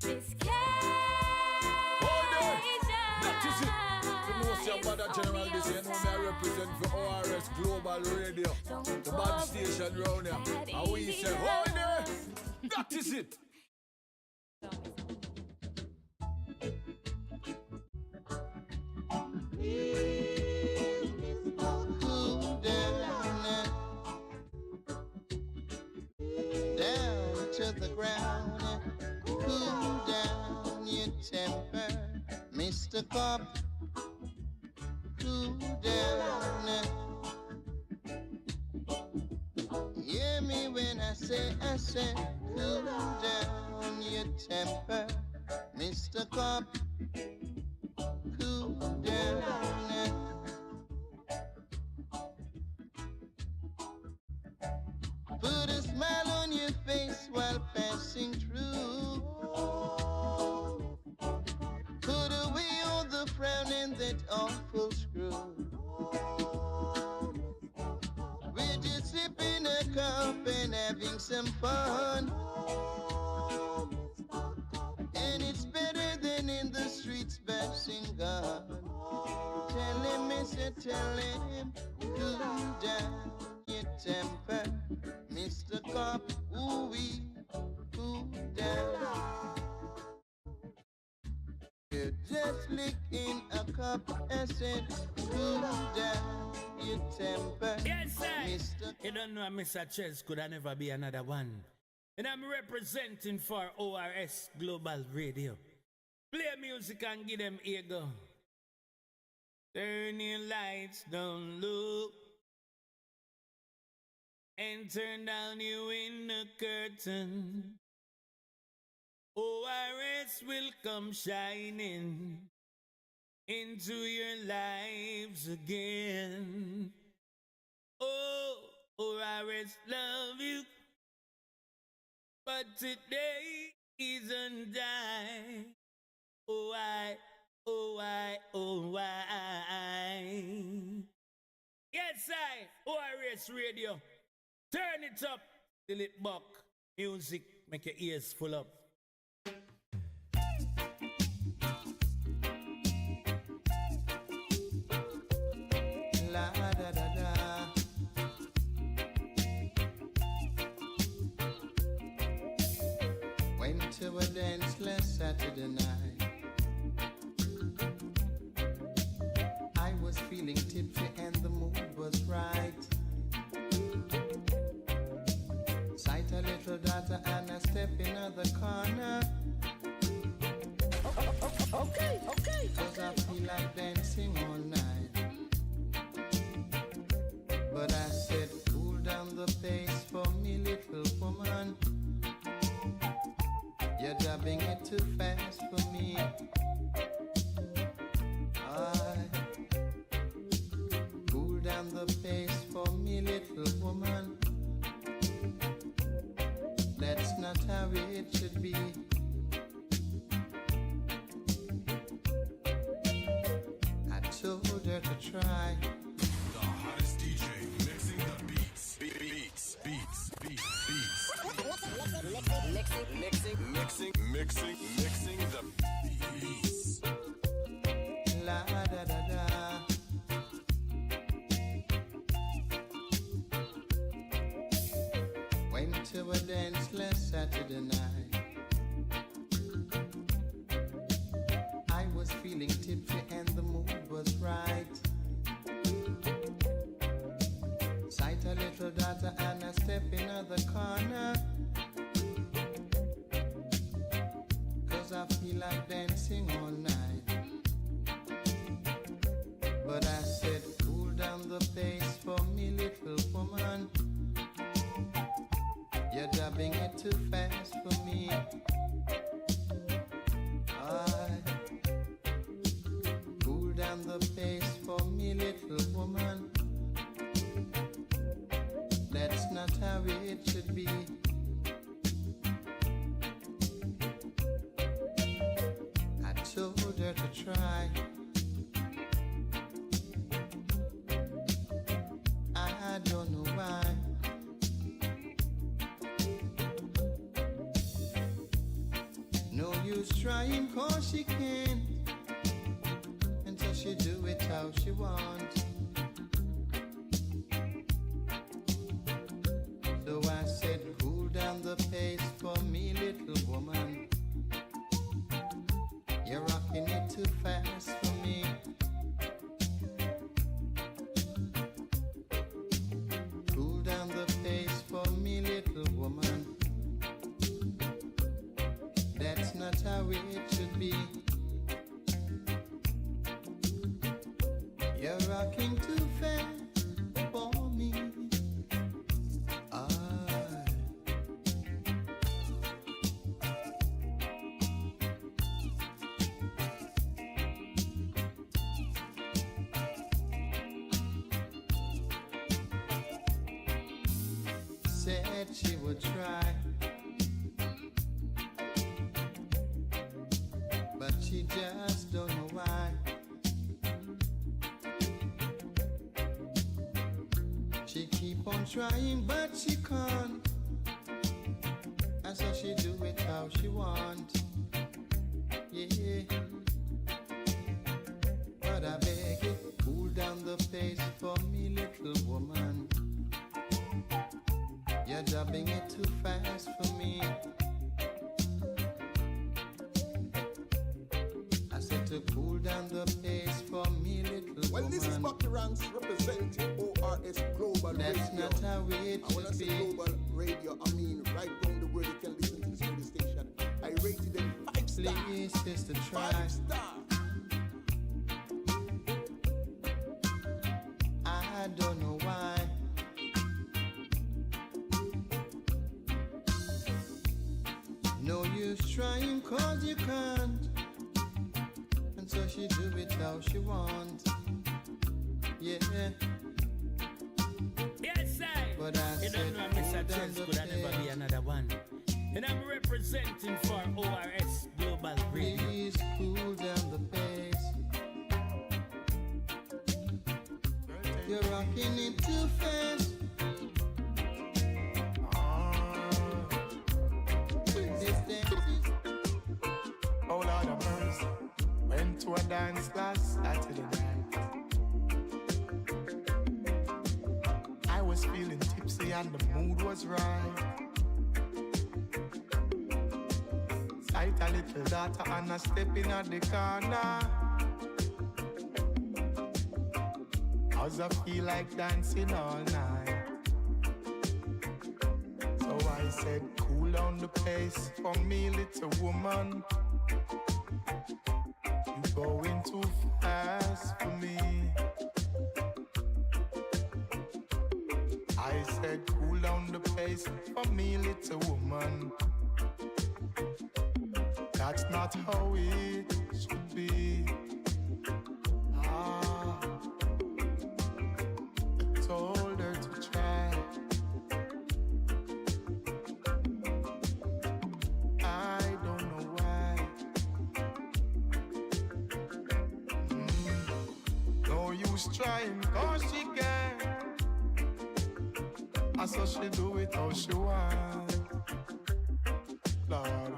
This That is it. You know, some bad general this year, know me I represent for ORS Global Radio. The bad station round here. And we say, hold there. That is it. Down to the ground, cool down your temper, Mr. Cop. Cool down. Hear me when I say, cool down your temper, Mr. Cop. Cool down. Put a smile on your face while passing through. Put away all the frown and that awful screw. We're just sipping a cup and having some fun. And it's better than in the streets bashing God. Tell him, mister, tell him, cool down your temper, Mr. Cop, ooh-wee, cool down. You're just licking a cup, I said, cool down your temper, Yes, sir. Mr. You don't know Mr. Chess could I never be another one. And I'm representing for ORS Global Radio. Play music and give them ego. Turn your lights down low. And turn down your window curtain. ORS will come shining into your lives again. Oh, ORS love you, but today isn't die. Oh, why, oh, why, oh, why? Yes, I, ORS Radio. Turn it up till it buck. Music make your ears full up. La da da da. Went to a dance last Saturday night. I was feeling tipsy and the mood was right. Sight a little daughter and I step in the corner. Okay. Cause I feel like dancing all night. But I said, cool down the pace for me, little woman. You're dubbing it too fast for me. Cool down the pace for me, little woman. That's not how it should be. I told her to try. The hottest DJ mixing the beats. Mixing the beats. La da da da. Went to a dance last Saturday night. I was feeling tipsy and the mood was right. Sight a little daughter and I step in the corner. Cause I feel like dancing all night. But I said, cool down the pace for me, little woman. You're dubbing it too fast for me. Cool down the pace for me, little woman. That's not how it should be. I told her to try. I don't know why. No use trying cause she can't, until she do it how she wants. So I said, cool down the pace for me, little woman. You're rocking it too fast for me. Cool down the pace for me, little woman. That's not how it should be. You're rocking too fast for me. Said she would try, but she just don't know why. She keep on trying, but she can't, and so she do it how she want. Yeah, but I beg you, cool down the pace for me, little woman. You're dubbing it too fast for me. I said to cool down the pace for me, little Well, woman. this is Bucky Ranks representing ORS Global That's Radio. not how it And when I should say be. Global Radio, I mean right down the world you can listen to this radio station. I rated them 5 stars. Please, sister, try. 5 stars. I don't know why. No use trying cause you can't, and so she do it how she wants. Yeah, Yes, I. but I You said don't know Mr. cool down Chance the could never be pace. another one. And I'm representing for ORS Global Radio. Please cool down the pace. You're rocking it too fast. This dance is Oh Lord of mercy, went to a dance last Saturday night. I was feeling tipsy and the mood was right. Sight a little daughter and a stepping at the corner. Cause I feel like dancing all night. So I said, cool down the pace for me, little woman. You going too fast for me. I said, cool down the pace for me, little woman. That's not how it should be. Ah, I told her to try. I don't know why. No use trying cause she can. And so she do it how she want. Lord.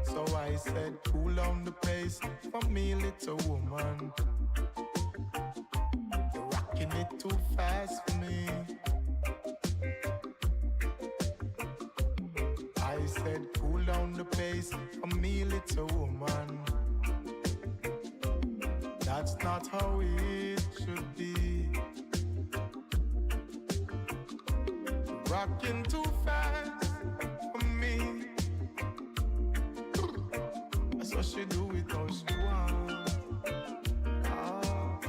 So I said, cool down the pace for me, little woman. You're rocking it too fast for me. I said, cool down the pace for me, little woman. That's not how it should be. Rocking too fast for me. So she do it how she want. Ah.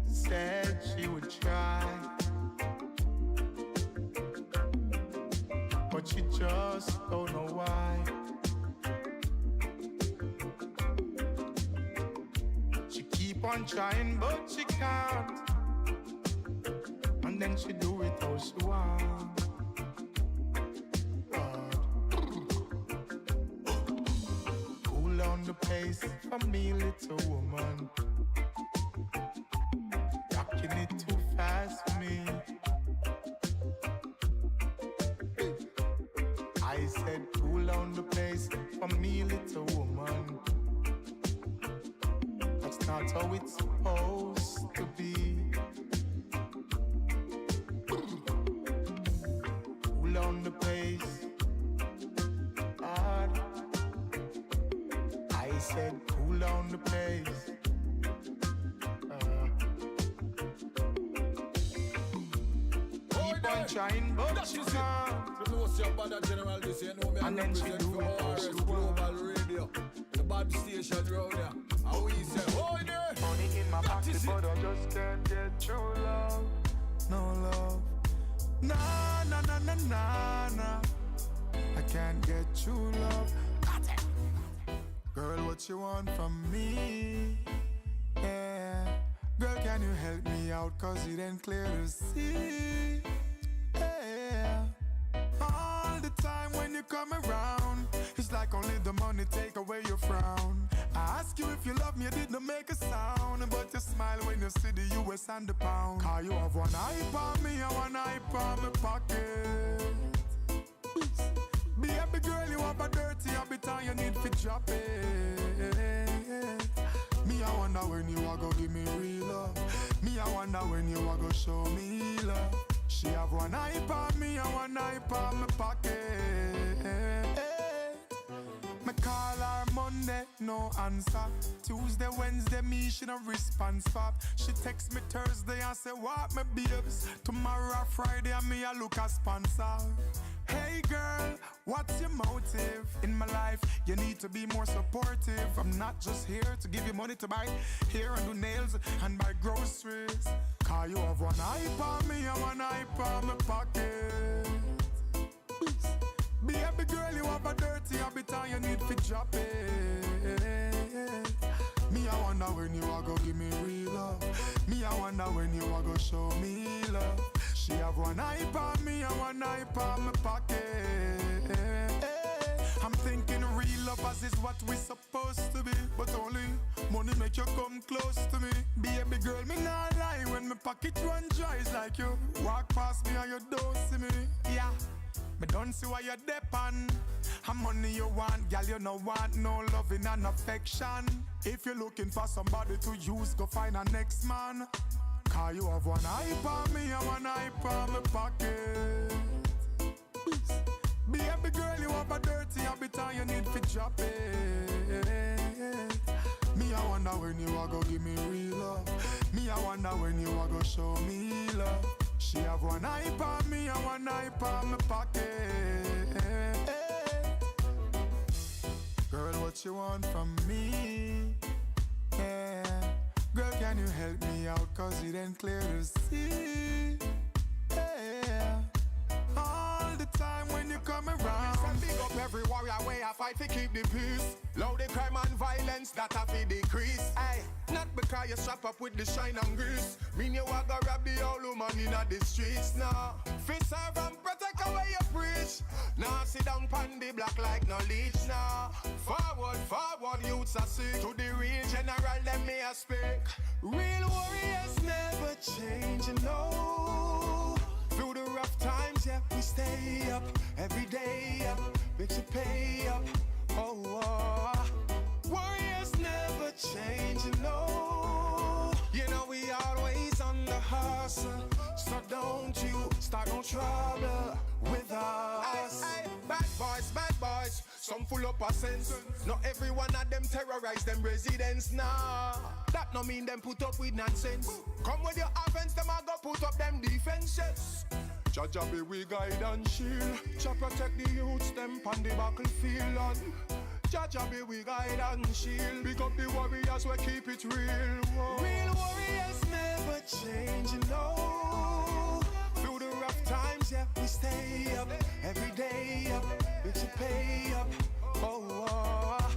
Said she would try, but she just don't know why. She keep on trying, but she can't. And then she do it how she want. God. Cool down the pace for me, little woman. how it's supposed to be. Pull down the pace, hard. I said pull down the pace. Keep on trying, but she can't. You know, see about that general this year, know me, And I then she represent do for it how ORS she Global Radio, the bad station round there. How we say, oh there, Money in my pocket, but I just can't get true love. No love. Nah, nah, nah, nah, nah, nah. I can't get true love. Girl, what you want from me? Yeah. Girl, can you help me out? Cause it ain't clear to see. Yeah. All the time when you come around, it's like only the money take away your frown. I ask you if you love me, you didn't make a sound, but you smile when you see the US and the pound. Cause you have one eye on me and one eye on my pocket. Baby girl, you have a dirty habit and you need to drop it. Me, I wonder when you are gonna give me real love. Me, I wonder when you are gonna show me love. She have one eye on me and one eye on my pocket. Me call her Monday, no answer. Tuesday, Wednesday, me, she no response pop. She text me Thursday and say, what me babes? Tomorrow, Friday, and me, I look a sponsor. Hey girl, what's your motive? In my life, you need to be more supportive. I'm not just here to give you money to buy hair and do nails and buy groceries. Cause you have one eye on me and one eye on my pocket. Baby girl, you have a dirty habit and you need to drop it. Me, I wonder when you are gonna give me real love. Me, I wonder when you are gonna show me love. She have one eye on me and one eye on my pocket. I'm thinking real love as is what we supposed to be, but only money make you come close to me. Baby girl, me not lie when my pocket run dry. It's like you walk past me and you don't see me. Yeah, me don't see why you're depend. How money you want, girl, you no want no loving and affection. If you're looking for somebody to use, go find a next man. Cause you have one eye on me and one eye on my pocket. Baby girl, you have a dirty habit and you need to drop it. Me, I wonder when you are gonna give me real love. Me, I wonder when you are gonna show me love. She have one eye on me and one eye on my pocket. Girl, what you want from me? Yeah. Girl, can you help me out? Cause it ain't clear to see. Yeah. All the time when you come around. Big up every warrior way I fight to keep the peace. Low the crime and violence that have to decrease. Aye, not because you strap up with the shine and grease. Mean you a go rob the old woman in the streets now. Fist serve and protect away you preach. Now sit down pan the block like no leech now. Forward, forward, youths are sick. To the real general, let me a speak. Real warriors never change, you know. Through the rough times, yeah, we stay up. Every day up, makes you pay up. Oh, oh. Warriors never change, you know. You know we always on the hustle. So don't you start no trouble with us. Aye, aye. Bad boys, some full up of sense. Not every one of them terrorize them residents, nah. That no mean them put up with nonsense. Come with your offense, them a go put up them defenses. Jaja be we guide and shield. Jah protect the youths, them on the battlefield. And Jaja be we guide and shield. Pick up the warriors, we keep it real. Whoa. Real warriors never change, you know. Through the rough times, yeah, we stay up. Every day up, it's a pay up. Oh, oh.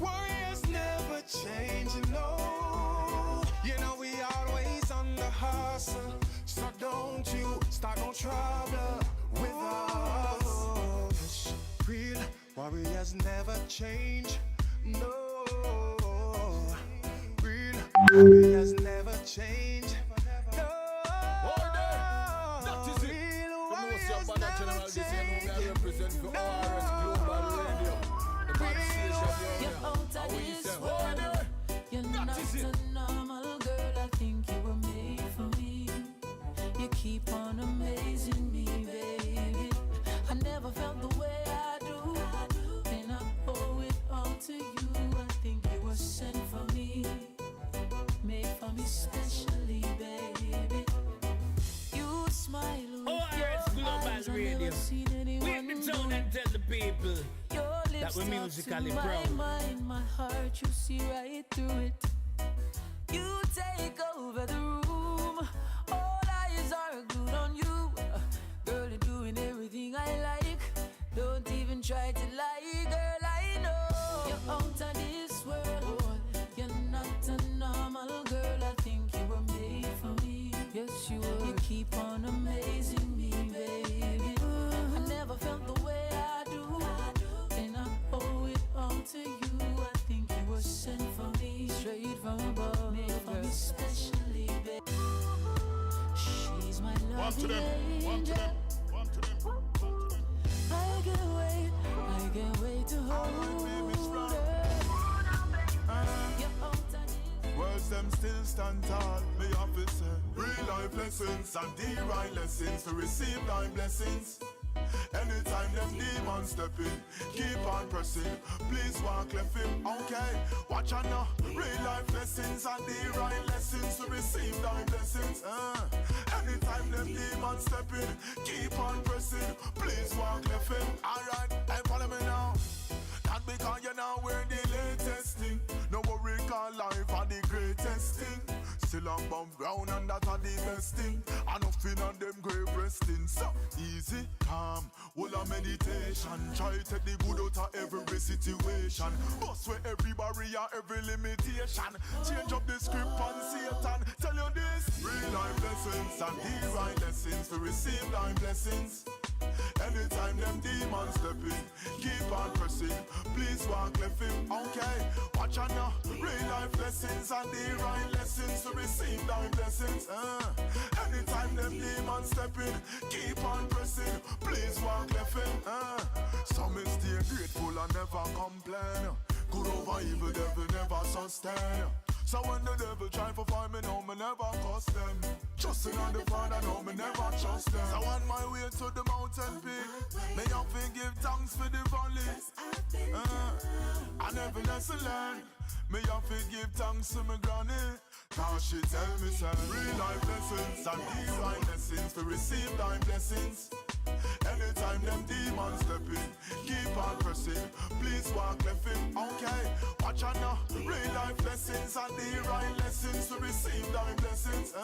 Warriors never change, you know. You know we always on the hustle. So don't you start no trouble with us. Real warriors never change. No. Real warriors never change. No. that is it. Real You know, see warriors about that general never this year, know me, I change. represent for ORS Global Radio, the bad station round You're there. out How of we this say, world. oh there, You're that not is it. enough. me especially, baby. You smile with ORS your eyes. Global I Radio. never seen anyone Wake the do town and tell the people your lips that we're talk musically to my proud. mind, my heart, you see right through it. You take over the room. All eyes are good on you. Girl, you're doing everything I like. Don't even try to lie, girl, I know you're out of this world. You're not a normal girl. I think you were made for me. Yes, you were. You keep on amazing me, baby. I never felt the way I do. And I owe it all to you. I think you were sent for me, straight from above. Made for me especially, baby. She's my loving angel. I can't wait to hold her. Words them still stand tall, me officer. Real life lessons and the right lessons to receive thy blessings. Anytime them demons step in, keep on pressing. Please walk left him, okay? Watch out now. Real life lessons and the right lessons to receive thy blessings. Anytime them demons step in, keep on pressing. Please walk left him. Alright, hey, follow me now. Not because you know we're the latest thing. No worry, call life are the greatest thing. Still above ground and that are the best thing. Enough of them grave resting. So easy, calm, full of meditation. Try to take the good out of every situation. Bust where every barrier, every limitation. Change up the script on Satan. Tell you this. Real life lessons and the right lessons to receive thy blessings. Anytime them demons step in, keep on pressing. Please walk left him, okay? Watch out now. Real life lessons and the right lessons to receive thy blessings. Anytime them demons step in, keep on pressing. Please walk left him. So me stay grateful and never complain. Good over evil, devil never sustain. So when the devil try to find me, no, me never cost them. Trusting on the Father, no, me never trust them. So on my way to the mountain peak, me have to give thanks for the valley. And every lesson learned, me have to give thanks to my granny. Cause she tell me some real life lessons and the right lessons to receive thy blessings. Anytime them demons step in, keep on pressing. Please walk left him, okay? Watch out now. Real life lessons and the right lessons to receive thy blessings.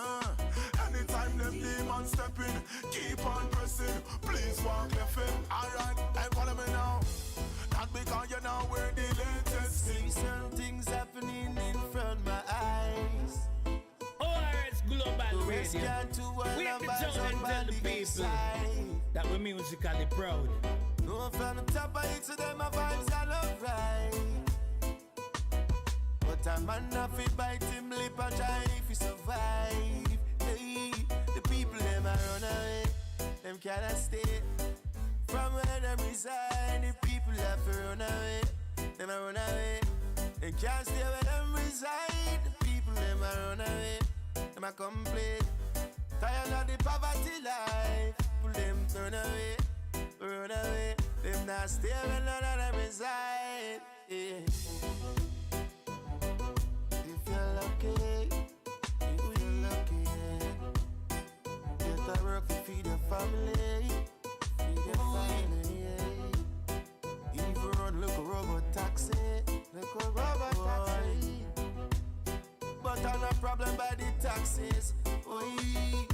Anytime them demons step in, keep on pressing. Please walk left him. Alright, hey, follow me now. Not because you know we're the latest. See certain things happening in front of my eyes. ORS Global Radio. We have to tell and tell the people that we're musically proud. No, from the top of it to them, my vibes are alright. But a man not fi bite him lip and try if he survive. Hey, the people them a run away, them cannot stay. From where them reside, the people have to run away, them a run away. They can't stay where them reside, the people them a run away, them a complain. Tired of the poverty life, people them turn away, run away. Them not stay where none of them reside. Yeah. If you're lucky, get a work to feed your family. Feed your family, yeah. If you run, look a robot taxi. Look a robot taxi. But I'm not problem by the taxis. Oi.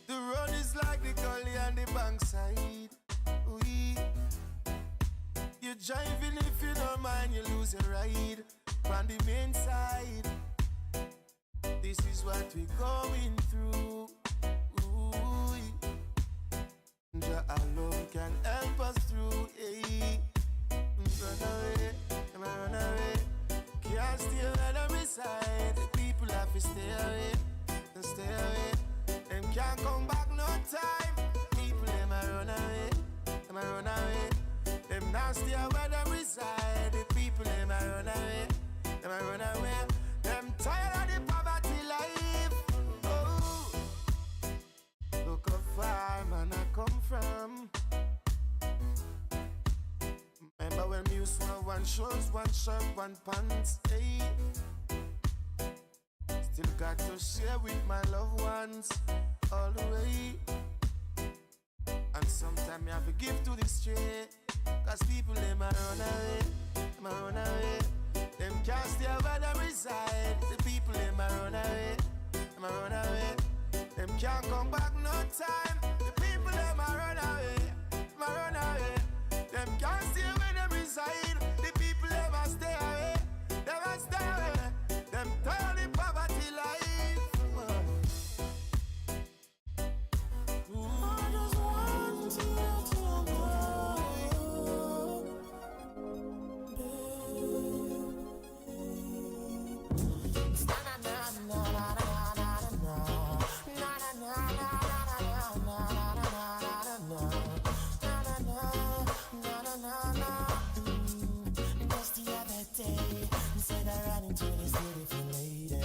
The road is like the gully on the bankside. Oi. You're driving if you don't mind, you lose your ride. On the main side. This is what we're going through. Ooh. Jah alone can help us through. Hey. Run away, run away. Can't stay where them reside. The people have to stay away. Them can't come back no time. People them a run away, them a run away. Them not stay where them reside. The people them a run away, them a run away. Them tired of the poverty life. Oh, look how far man I come from. Remember when we used to have one shorts, one shirt, one pants, hey. got to share with my loved ones all the way. And sometimes you have to give to the street, cause people they might run away, Them can't stay where they reside. The people they might run away, Them can't come back no time. The people they might run away, Them can't stay where they reside. The people they must stay away, Them tell the poverty life. I just want you to Just the other day, said I ran into this beautiful lady.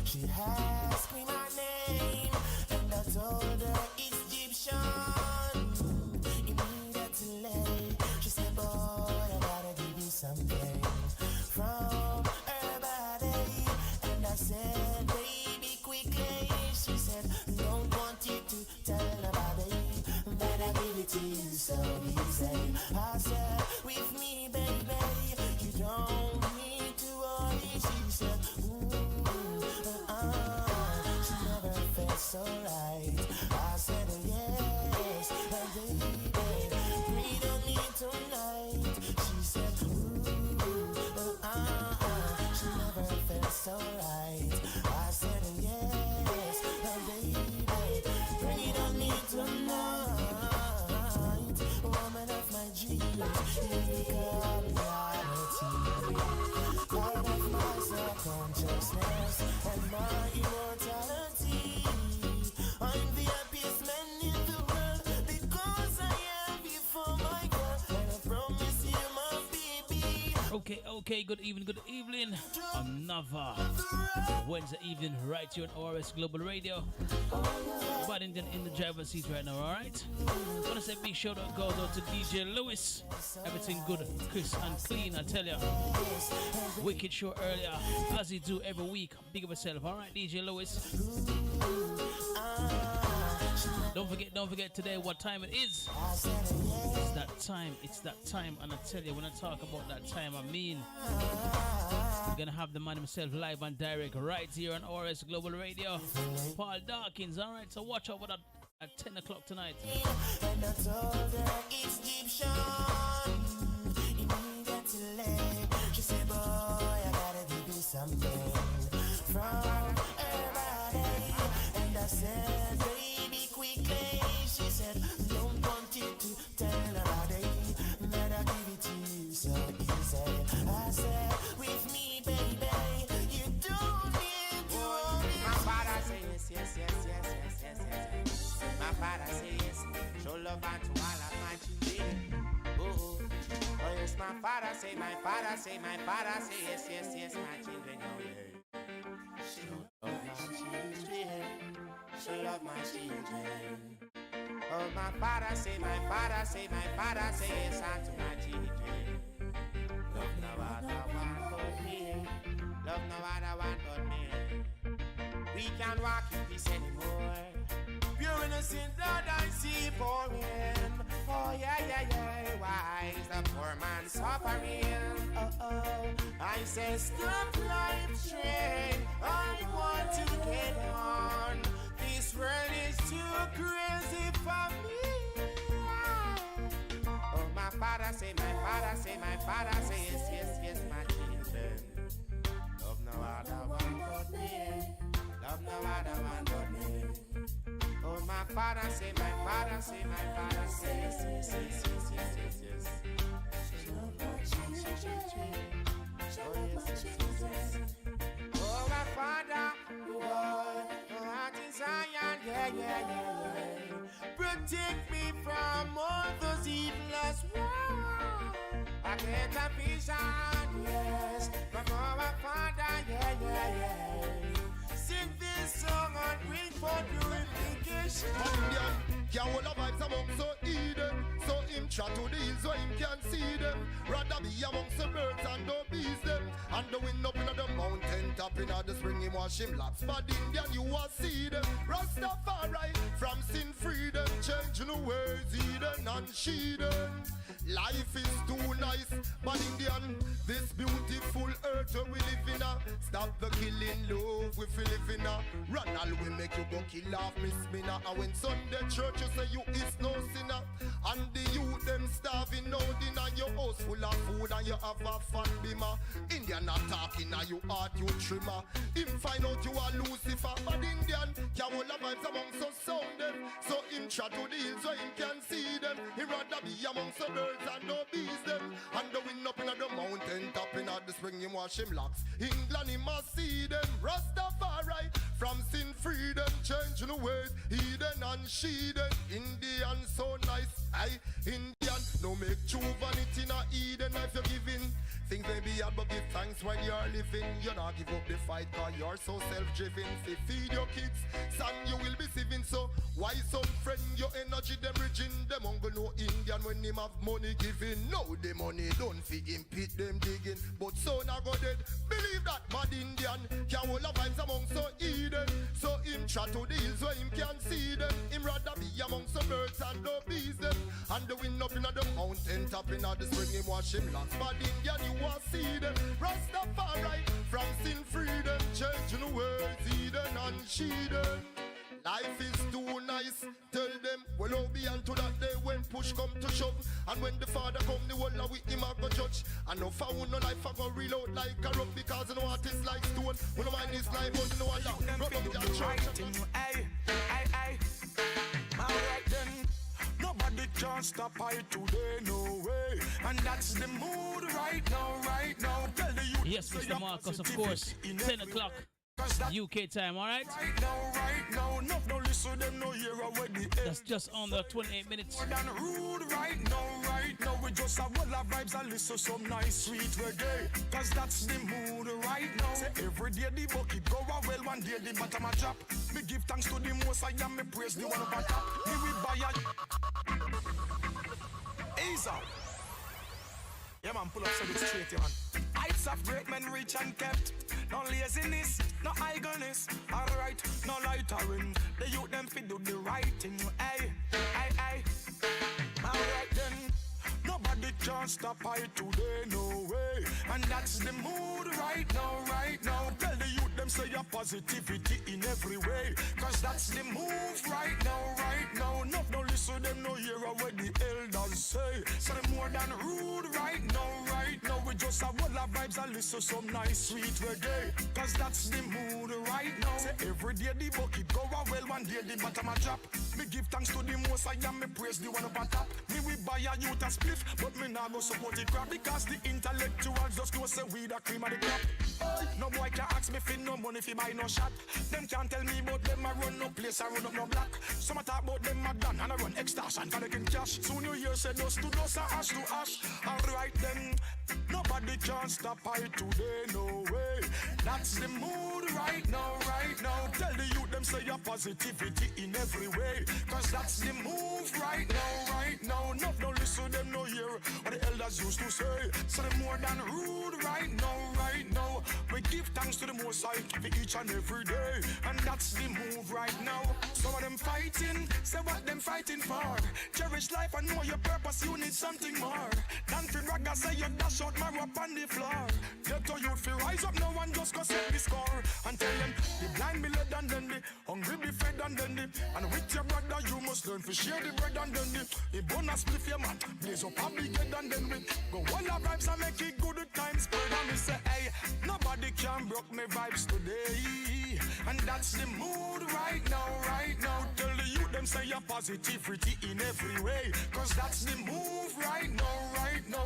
She asked me my name, and I told her it's Egyptian. Immediately, she said, boy, I gotta give you something from her body. And I said, baby, quickly. She said, don't want you to tell nobody, but I give it to you so easy. I said, with me, baby, you don't need to worry. She said, she never felt so right. I said, yes, baby, breathe on me tonight. She said, she never felt so right. I said, yes, baby, breathe on me tonight. Woman of my dreams, you become reality. Part of my self-consciousness and my immortality. I'm the happiest man in the world because I have you for my girl, and I promise you my baby. Okay, good evening. Another Wednesday evening right here on ORS Global Radio. Paddington in the driver's seat right now, alright? I want to say big shout out goes out to DJ Lewis. Everything good, crisp and clean, I tell ya. Wicked show earlier, as he do every week. Big of yourself, alright, DJ Lewis? Don't forget today what time it is. It's that time, and I tell you, when I talk about that time, I mean, we're gonna have the man himself live and direct right here on ORS Global Radio. Paul Darkins, alright, so watch out for that at 10 o'clock tonight. And I told her it's Egyptian. Immediately, she said, boy, I gotta give you something from her body. And I said, baby, quickly. She said, don't want you to tell nobody, but I give it to you so easy. I said, with me, baby, you don't need to worry. My father says yes. My father says, show love unto all of my children. Oh, yes, my father say, yes, my children, oh yeah. Show love my children. Oh, my father say, yes, unto my children. Love no other one but me. Love no other one but me. We can't walk in peace anymore. Pure innocent blood I see pouring. Oh yeah. Why is the poor man suffering? Oh. I say stop life train. I want to get on. This world is too crazy for me. Oh, my father say, yes, my children. Love no other one but me. Love no other one but me. Oh, my father say, yes. Oh, my father, heart in Zion, yeah. Protect me from all those evilest war. I get a vision, yes, from our father, yeah. Sing this song and bring for purification. Can't hold the vibes amongst so Eden. So him chat to the hills so him can see them. Rather be amongst the birds and no bees them. And the wind up in the mountain top in the spring him wash him laps. But Indian you will see them Rastafari from sin freedom, changing the ways Eden and Sheden. Life is too nice, but Indian, this beautiful earth where we live in a. Stop the killing love, we feel live in a. Ronald will make you go kill off Miss Mina. And when Sunday church you say you is no sinner. And the youth them starving now dinner. Your house full of food and you have a fat bimmer. Indian not talking and you heart you trimmer. Him find out you are Lucifer, but Indian can hold the vibes amongst us sound them. So him try to the hills so him can see them. He rather be amongst the birds and no bees them. And the wind up in the mountain top in the spring him wash him locks. England he must see them Rastafari from sin freedom, changing the ways Eden and Sheden. Indian so nice, aye Indian no make true vanity in a Eden if you're giving. Things may be hard but give thanks when you're living. You not give up the fight cause you're so self-driven. Say feed your kids, son you will be saving. So why some friend your energy them region. Them uncle no Indian when him have money giving. No the money don't fit him pit them digging. But son I go dead, believe that bad Indian can hold the vibes amongst so Eden. So him try to the hills where him can see them. Him rather be amongst the birds and the bees them. And the wind up in the mountain top in the spring him wash him locks. Bad Indian you want see them Rastafari from sin freedom, changing the words Eden and Sheden. Life is too nice, tell them well I'll be unto that day when push come to shove. And when the father come the whole of him a go judge. And no found no life I go reload like a rock. Because no artist like stone. When the mind is like but no Allah rock up your church. Aye, alright then. Nobody can stop I today, no way. And that's the mood right now. Tell the youth. Yes, Mr. Marcus, of course. 10 o'clock. UK time, alright? Right now, no listen them no hear already. That's just under 28 minutes. Rude right now, we just have all our vibes and listen some nice sweet reggae. Cause that's the mood right now. Say every day the bucket go a well, one day the bottom a drop. Me give thanks to the most I am, me praise the one up on top. Me will buy a ease out. Yeah man, pull up so it's straight, yeah man. Heights of great men reach and kept. No laziness, no idleness. Alright, no loitering. The youth them fit do the right thing. Aye. Alright then. Nobody can stop I today, no way. And that's the mood right now. Tell the youth them say your positivity in every way. Cause that's the move right now. No listen them no hear what the elders say. So they more than rude right now. We just have all our vibes and listen some nice sweet reggae. Cause that's the mood right now. Say every day the bucket go a well, one day the bottom a drop. Me give thanks to the most I am, me praise the one up on top. Me we buy a youth a spliff, but me nah go support the crap. Because the intellectuals just know say we the cream of the crop. No boy can ask me for no money if he buy no shot. Them can't tell me about them a run no place, I run up no block. Some a talk about them a done and I run extortion for they can cash. Soon you hear say dust to dust and ash to ash. Alright then, nobody can stop I today, no way. That's the mood right now. Tell the youth them say your positivity in every way. Cause that's the move right now. No listen them no hear what the elders used to say. So they more than rude right now. We give thanks to the Most High for each and every day. And that's the move right now. Some of them fighting, say what them fighting for. Cherish life and know your purpose, you need something more. Than for ragga say you dash out my up on the floor. Get to youth fi rise up, no one just go set the score. And tell them, the blind be led and then the hungry be fed and then the. And with your brother you must learn to share the bread and then the bonus spliff your man, blaze up a big head and then we go all our vibes and make it good times spread. And me say, hey, nobody can broke me vibes today. And that's the mood right now. Tell the youth them say your positivity in every way. Cause that's the move right now.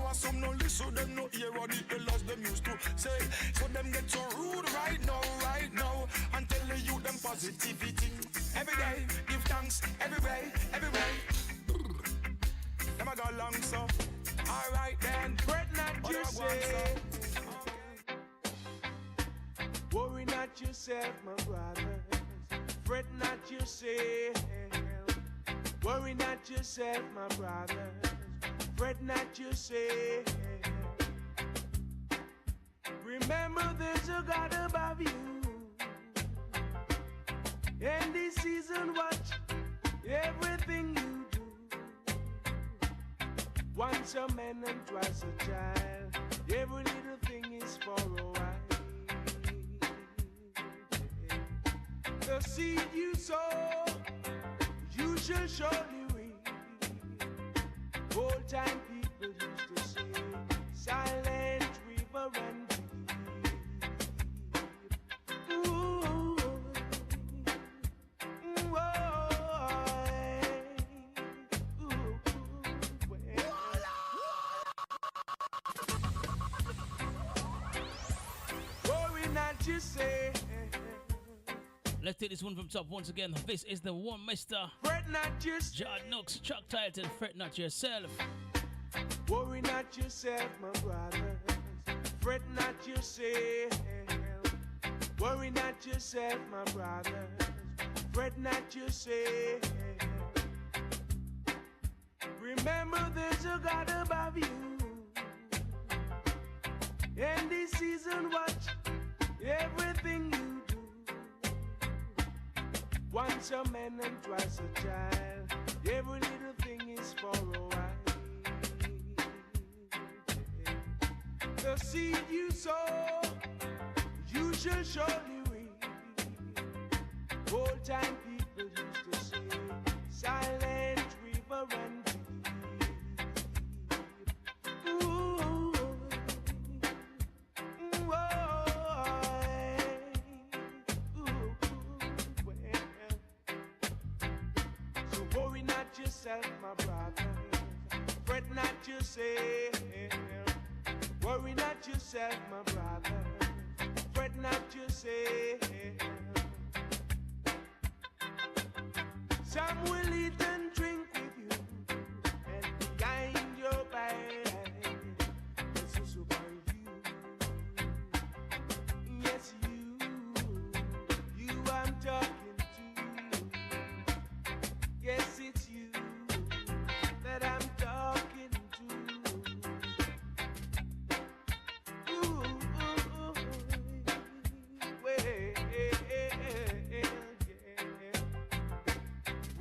And some no listen, them no hear what the elders them used to say. So them get so rude right now. And tell the youth them positivity every day. Give thanks every way. Them a go long so. Alright then. Fret not yourself. Worry not yourself, my brothers. Fret not yourself. Worry not yourself, my brothers. Fret not yourself. Remember there's a God above you. In this season watch everything you do. Once a man and twice a child. Every little thing is for a while. The seed you sow, you shall surely reap. Old time people used to say, silent river and deep. Ooh, worry not, you say. Let's take this one from top once again. This is the one, Mr. Fret not yourself. John Nooks, track titled Fret Not Yourself. Worry not yourself, my brothers. Fret not yourself. Worry not yourself, my brothers. Fret not yourself. Remember there's a God above you. In this season watch everything you do. Once a man and twice a child. Every little thing is for a while. The seed you sow, you shall surely reap. Old time people used to say, silent river and deep. Ooh, so worry not yourself, my brother. Fret not yourself. Worry not yourself, my brother. Fret not yourself. Some will eat and drink with you, and behind your back, it's also by you. Yes, you I'm talking to. Yes, it's you that I'm talking to.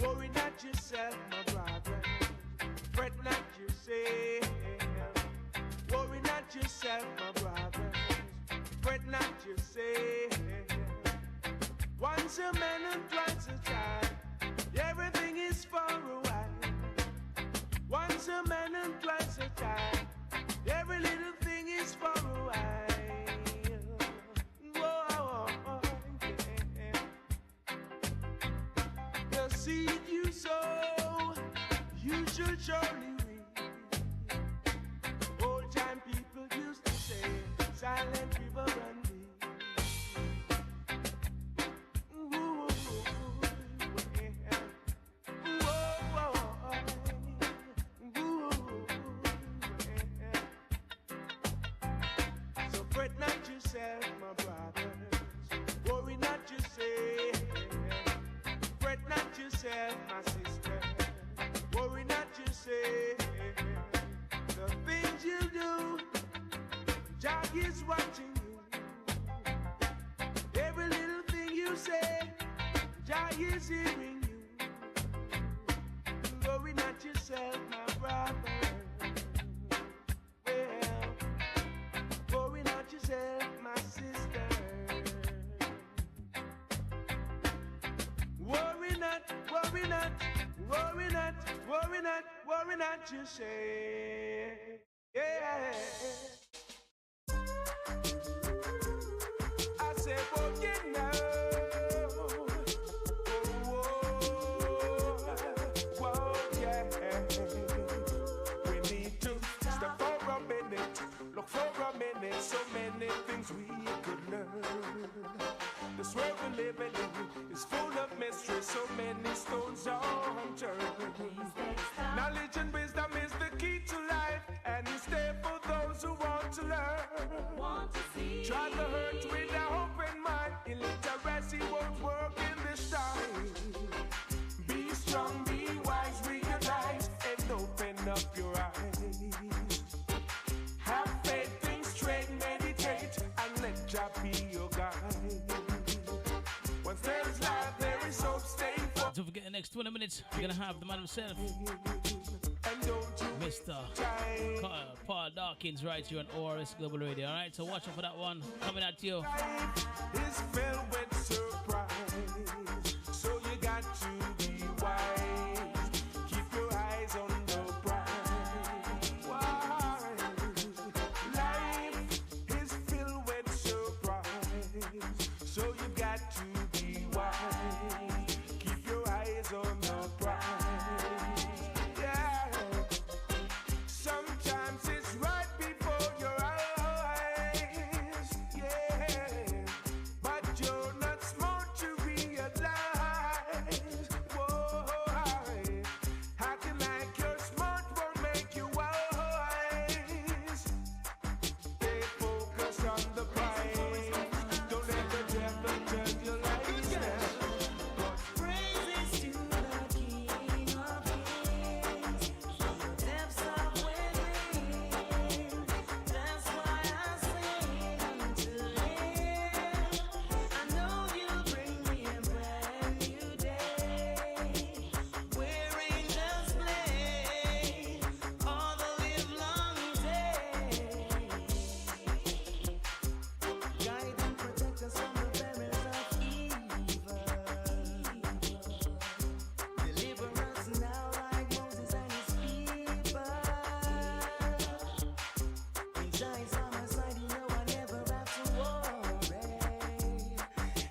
Worry not yourself, my brother. Fret not yourself. Worry not yourself, my brother. Fret not yourself. Once a man and twice a child. Everything is for a while. Once a man and twice a child. Every little thing is for a while. Whoa, yeah. The seed you sow, you should surely reap. Old time people used to say, silent river run deep. Ooh, yeah. Whoa, ooh, yeah. So fret not yourself, my brothers. Worry not yourself. Fret not yourself, my sister. Worry not yourself. The things you do, Jah is watching you. Every little thing you say, Jah is hearing you. Worry not yourself, my brother. Well, worry not yourself, my sister. Worry not, worry not, worry not, worry not, worry not, you say. Yeah. I say, forget now. Whoa, yeah. We need to stop for a minute, look for a minute. So many things we could learn. This world we're living in is full of mystery. So many stones are unturned. Knowledge and wisdom is the key to life, and it's there for those who want to learn. Try to hurt with an open mind. Illiteracy won't work in this time. Be strong, be wise, realize, and open up your eyes. Have faith, think straight, meditate, and 20 minutes, we're gonna have the man himself, Mr. Paul Darkins, right here on ORS Global Radio. Alright, so watch out for that one coming at you. It's filled with surprise, so you got to be wise. Keep your eyes on the prize. Wise. Life is filled with surprise, so you got to be wise. Keep your eyes on the prize. Yeah. Sometimes it's right before your eyes. Yeah. But you're not smart to realize. Whoa. Acting like you're smart won't make you wise. Stay focused on the prize. Don't let the devil turn your life. Praises to the King of Kings, from the depths of within. That's why I sing unto Him. I know you'll bring me a brand new day, where angels play all the livelong day. Guide and protect us from the perils of evil. Deliver us now like Moses and his people. When Jah is on my side, you know I never have to worry.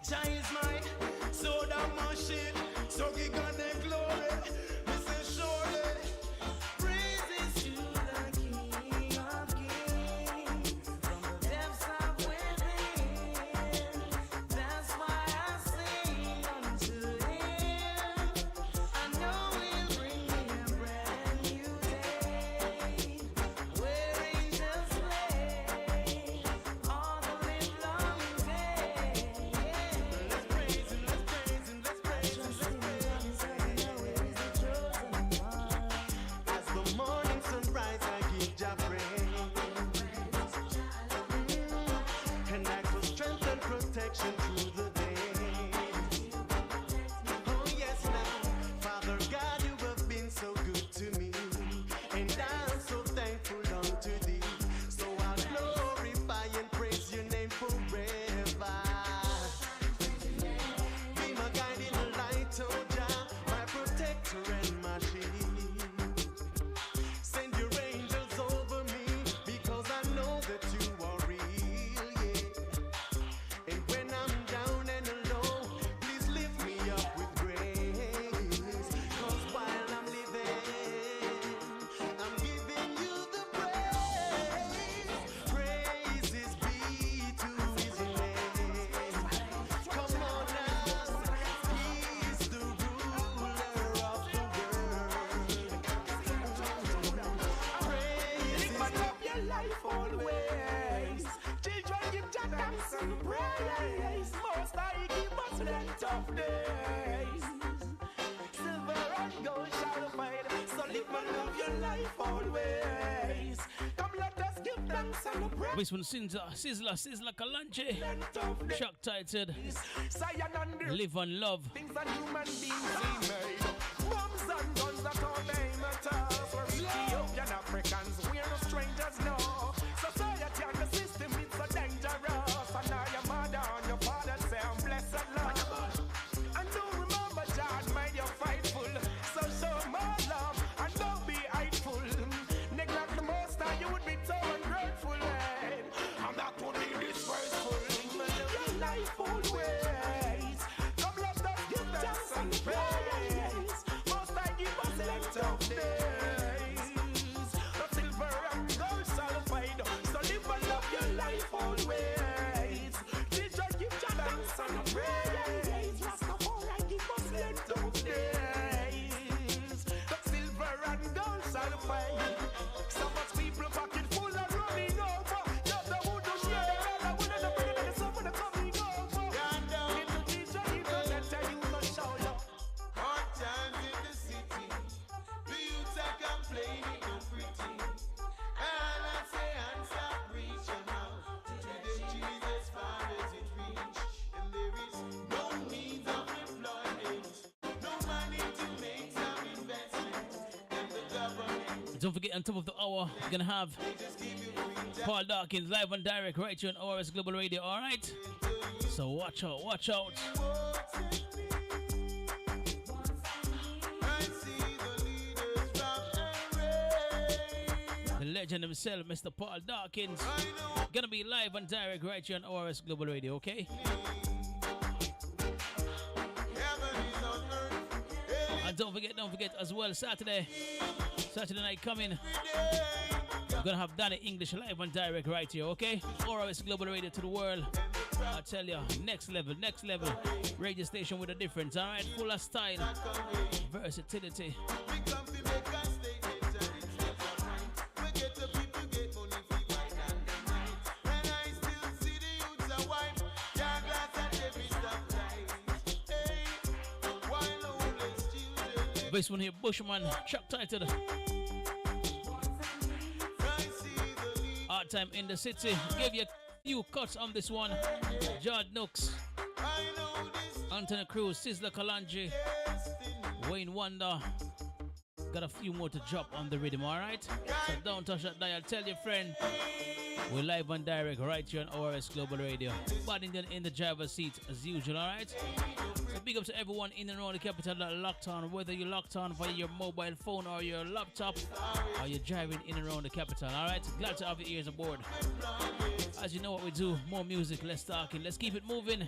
Jah is mine, so damn much shit, so he got the glory. Listen surely, praises to the King of Kings, from the depths of within. That's why I sing unto Him. I know He'll bring me a brand new day, where angels play all the livelong day. Let's praise Him, let's praise Him, let's praise Him, let's praise Him. I know He is the chosen one. As the morning sunrise, I give Jah praise. And ask for strength and protection through the day. Oh yes, now, Father God, you have been so good to me, and I'm so thankful unto Thee. So I'll glorify and praise Your name forever. Be my guiding light, oh Jah, my protector and my shield. Send Your angels over me, because I know that You are real, yeah. And when I'm down and alone, please lift me up with grace. 'Cause while I'm living, I'm giving You the praise. Praises be to His name. Come on now, He's the ruler of the world. Praises Live and love your life always. Children, give Jah thanks and praise. Most High give us plenty of days. Silver and gold shall fade, so live and love your life always. Come, let us give thanks and praise. This one Sizzler Kalanche. Plenty of days. Track titled Zion and the Live and Love. things that human beings we made. Bombs and guns that all they matter. For Ethiopian Africans, we're no strangers, no. Society and the system, it's so dangerous. And now your mother and your father say, I'm blessed, Lord. And do remember, John, mind you're frightful. So show more love and don't be hateful. Neglect the most High, you would be so ungrateful. And that would be disgraceful. Live your life always. Come, let us give thanks and praise. Most High give us plenty of days. Don't forget, on top of the hour, we're gonna have Paul Darkins live and direct right here on ORS Global Radio. All right. So watch out, watch out. The legend himself, Mr. Paul Darkins, gonna be live and direct right here on ORS Global Radio, okay? And don't forget as well, Saturday night coming, we're gonna have Danny English live and direct right here, okay? ORS Global Radio to the world. I tell you, next level. Radio station with a difference, alright? Full of style, versatility. This one here, Bushman, track titled Hard Time in the City. Gave you a few cuts on this one. Jard Nooks, Anthony Cruz, Sizzler Kalanji, Wayne Wonder. Got a few more to drop on the rhythm, alright? So don't touch that dial. Tell your friend we're live and direct right here on ORS Global Radio. Paddington in the driver's seat as usual, alright? So big up to everyone in and around the capital that locked on, whether you're locked on via your mobile phone or your laptop, or you're driving in and around the capital, alright? Glad to have your ears aboard. As you know what we do, more music, less talking. Let's keep it moving.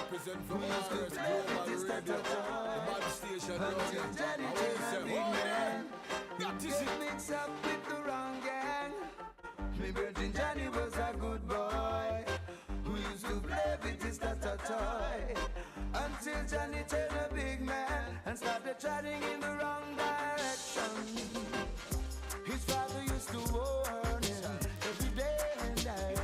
Represent from ORS Global Radio, the bad station that is it. Mix up with the wrong gang. Me Virgin Johnny was a good boy who used to play with his toy until Johnny turned a big man and started treading in the wrong direction. His father used to warn him every day and night.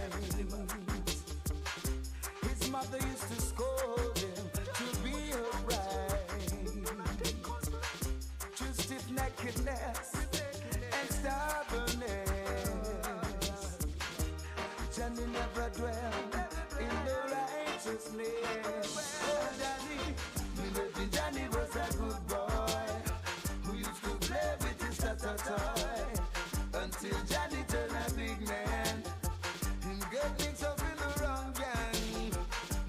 His mother used to scold him to be upright, to stiff-neckedness and stubbornness. Johnny never dwelled in the righteousness. Johnny was a good boy who used to play with his toy until Johnny turned a big man and got mixed up in the wrong gang.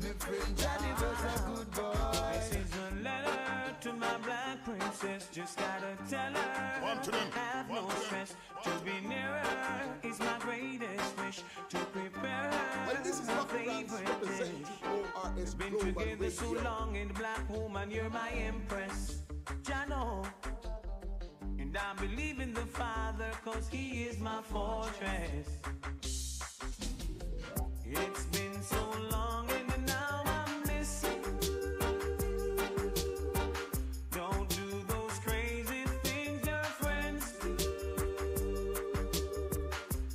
My friend Johnny was a good boy. This is a letter to my black princess. Just gotta tell her have no stress. To be near her is my greatest wish. To prepare her Well, this is my what favorite dish. ORS Been Global together so Radio. long, and black woman, you're my empress. Jano. And I believe in the Father, cause he is my fortress. It's been so long, and now I'm missing. Don't do those crazy things your friends do.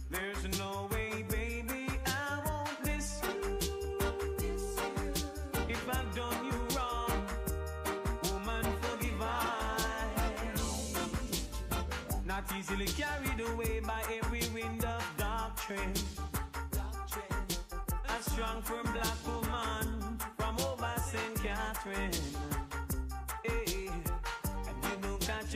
There's no way, baby, I won't miss you. If I've done you wrong, woman, forgive I. Not easily carried away by every wind of doctrine. A strong, firm black woman from over St. Catherine. Hey, and you know catch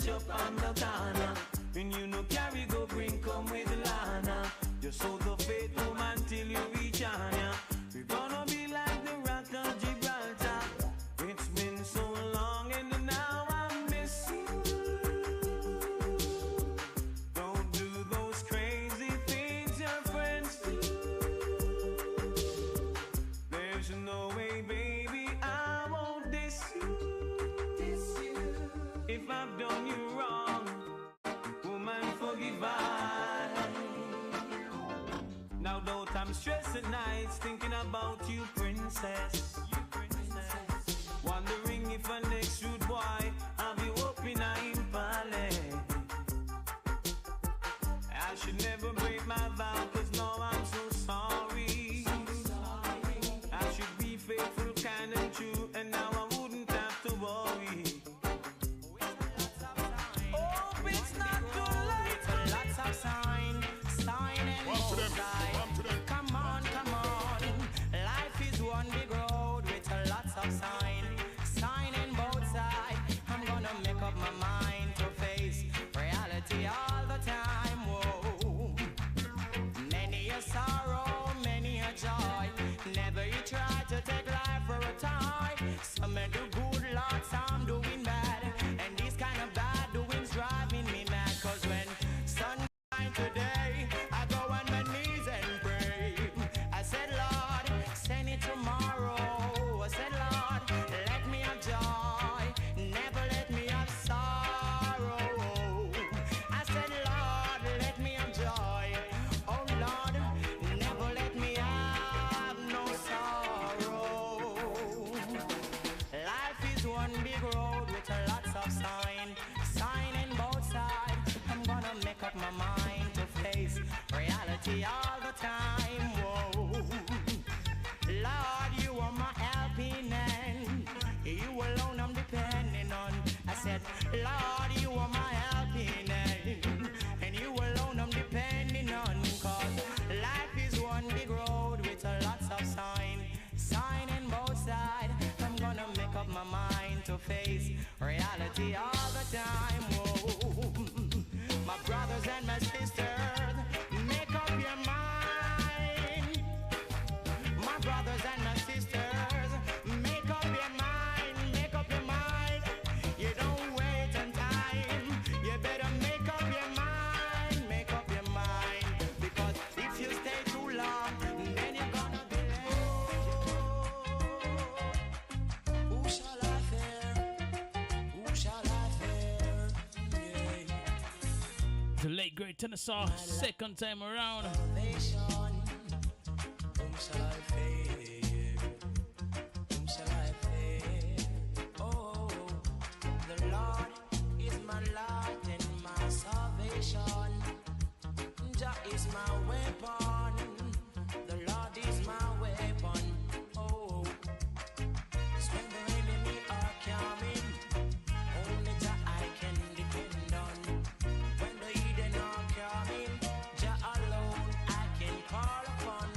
up on the corner. And you know carry go bring come with Lana. Just so the faith woman till you reach on ya. We're gonna be like the rock of Gibraltar. It's been so long and now I miss you. Don't do those crazy things your friends do. There's no way, baby, I won't diss you. If I've done you wrong, woman, forgive I. Now don't I'm stressed at nights thinking about you, princess. Wondering if a next rude boy have you up in a impale. I should never break my vow, cause now I'm so sorry. I should be faithful, kind and true both sides. Come on, come on. Life is one big road with a lots of sign. Signing both sides. I'm gonna make up my mind to face reality all the time. Whoa. Many a sorrow, many a joy. Never you try to take life for a toy. Some may do good, Lord, some doing bad. And these kind of bad doings driving me mad. Cause when sun shine today, I go on my knees and pray. I said, Lord, send it tomorrow. I said, Lord, let me have joy. Never let me have sorrow. I said, Lord, let me have joy. Oh, Lord, never let me have no sorrow. Life is one big road with a lots of sign. Signing both sides. I'm gonna make up my mind to face reality all the time. Whoa. Lord, you are my helping hand. You alone I'm depending on. I said, Lord, you are my helping hand. And you alone I'm depending on. Cause life is one big road with a lots of sign. Signing both sides. I'm gonna make up my mind to face reality all the time. Whoa. My brothers and my sisters, make up your mind. My brothers and my sisters, make up your mind, make up your mind. You don't wait on time, you better make up your mind, make up your mind. Because if you stay too long, then you're gonna be late. Who shall I fear? Who shall I fear? Yeah. The late great Tennessee, second time around. Salvation. Whom shall I fear? Whom shall I fear? Oh, the Lord is my light and my salvation. Jah is my weapon. The Lord is my weapon. Oh, so when the enemy are coming, only Jah I can depend on. When the heathen are coming, Jah alone I can call upon.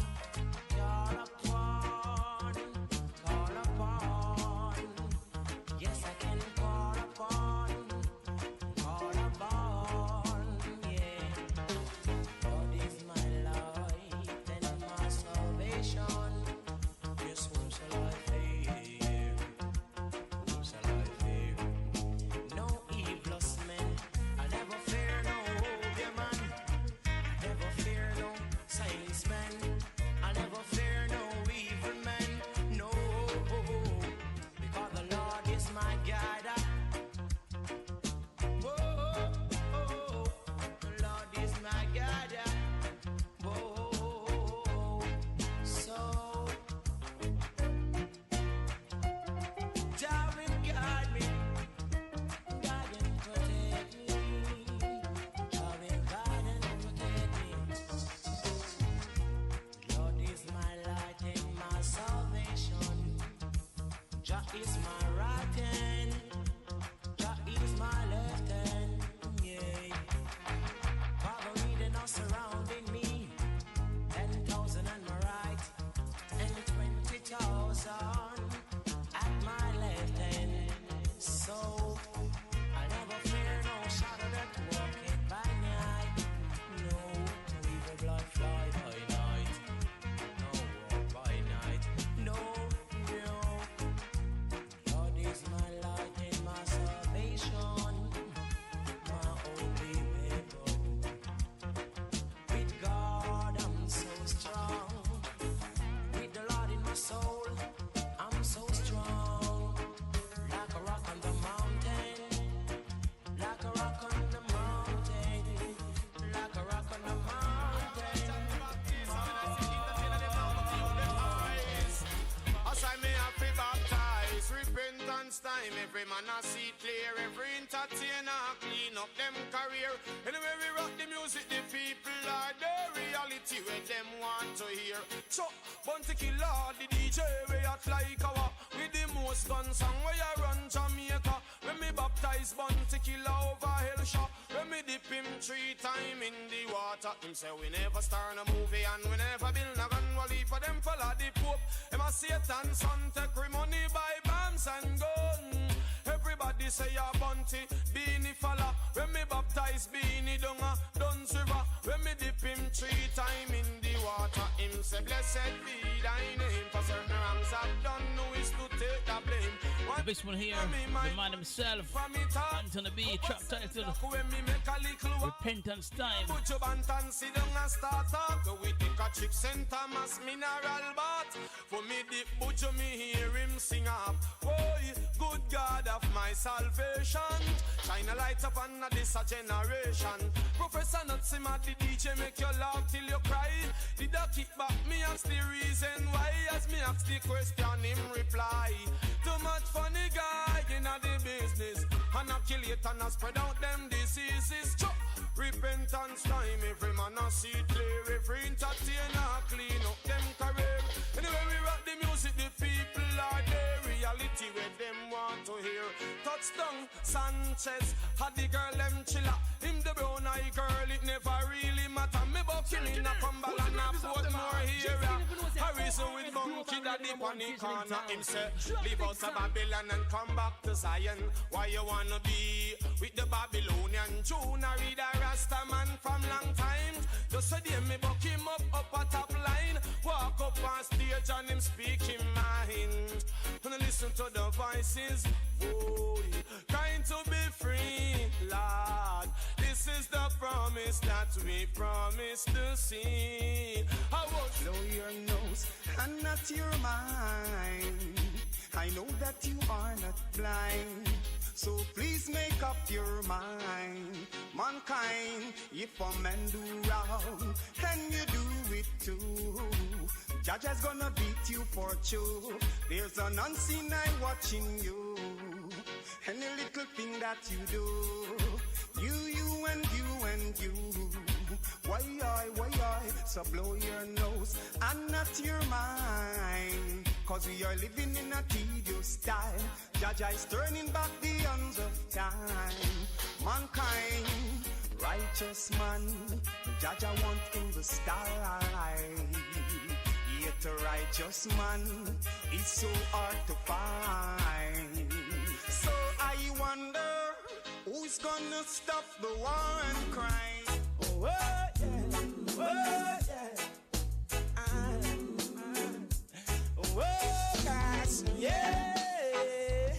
Call upon, call upon. Yes, I can call upon, yeah. God is my light and my salvation. Yes, whom shall I fear? Whom shall I fear? No evilous men. I never fear no obeah man. I never fear no silence man. I never fear no evil man. No, because the Lord is my guide. Whoa, the Lord is my guide. Whoa, so Jah will guide me, guide and protect me. Jah will guide and protect me. The Lord is my light and my salvation. Jah is my right hand. Jah is my left hand. Yeah. Father, leading us surrounding me. 10,000 on my right and 20,000 at my left hand. So I never fear no shadow that walketh by night. No evil blood fly by night. No walk by night. No, no. Lord is my light and my salvation. My only weapon. With God I'm so strong. With the Lord in my soul, I'm so strong. Like a rock on the mountain. Like a rock on the mountain. Like a rock on the mountain. As I may have to baptize, repentance time. Every man a see clear, every entertainer clean up them career. Anyway we rock the music, the people are the reality where them want to hear. So, Bounty Killer, the DJ, we act like our with the most gun song where you run Jamaica. When me baptize baptize Bunty killer over hell shop. When me dip him 3 times in the water, him say we never start a movie and we never build a gun. Well, for them follow the Pope. Him a Satan son, take money buy bombs and gun. Everybody say ya Bunty, Beanie fella. When me baptize Beanie down a Duns River. When me dip him 3 times in the water, him say blessed be thy name. For certain wrongs I've done, no is to take the blame. This one here, the man himself, Anthony B, track titled Repentance Time. Put your bantan, sit down and start talk. We take a trip, St. Thomas mineral bath. For me dip butcher, me hear him sing up. Boy, good God of my salvation, shine a light up on this a generation. Professor Nutsima, the DJ make you laugh till you cry. Did I kick back me ask the reason why? As me ask the question, him reply. Too much funny guy in the business. Inoculate and spread out them diseases. Repentance time, every man a see clear. Every entertainer clean up them career. Anyway we rock the music, the people are there. Reality where them want to hear. Touchdown, Sanchez, had the girl them chiller. Him the brown eye girl, it never really matter. Me buck him in a Cumberland, a Portmore here. Harrison with Bunky that deep on the corner. Him say, leave out of Babylon and come back to Zion. Why you wanna be with the Babylonian tune? I read a Rasta man from long time. Just so they me buck him up a top line. Walk up on stage and him speak him mind. When I listen to the voices, boy, trying to be free, Lord. This is the promise that we promised to see. I will blow your nose and not your mind. I know that you are not blind, so please make up your mind. Mankind, if a man do wrong, then you do it too. Judge is gonna beat you for true. There's an unseen eye watching you. Any little thing that you do, you and you and you. Why I, so blow your nose and not your mind. Cause we are living in a tedious time. Jaja is turning back the hands of time. Mankind, righteous man, Jaja want in the sky. Yet a righteous man is so hard to find. So I wonder who's gonna stop the war and crime. Oh yeah, oh yeah. Oh gosh, yeah.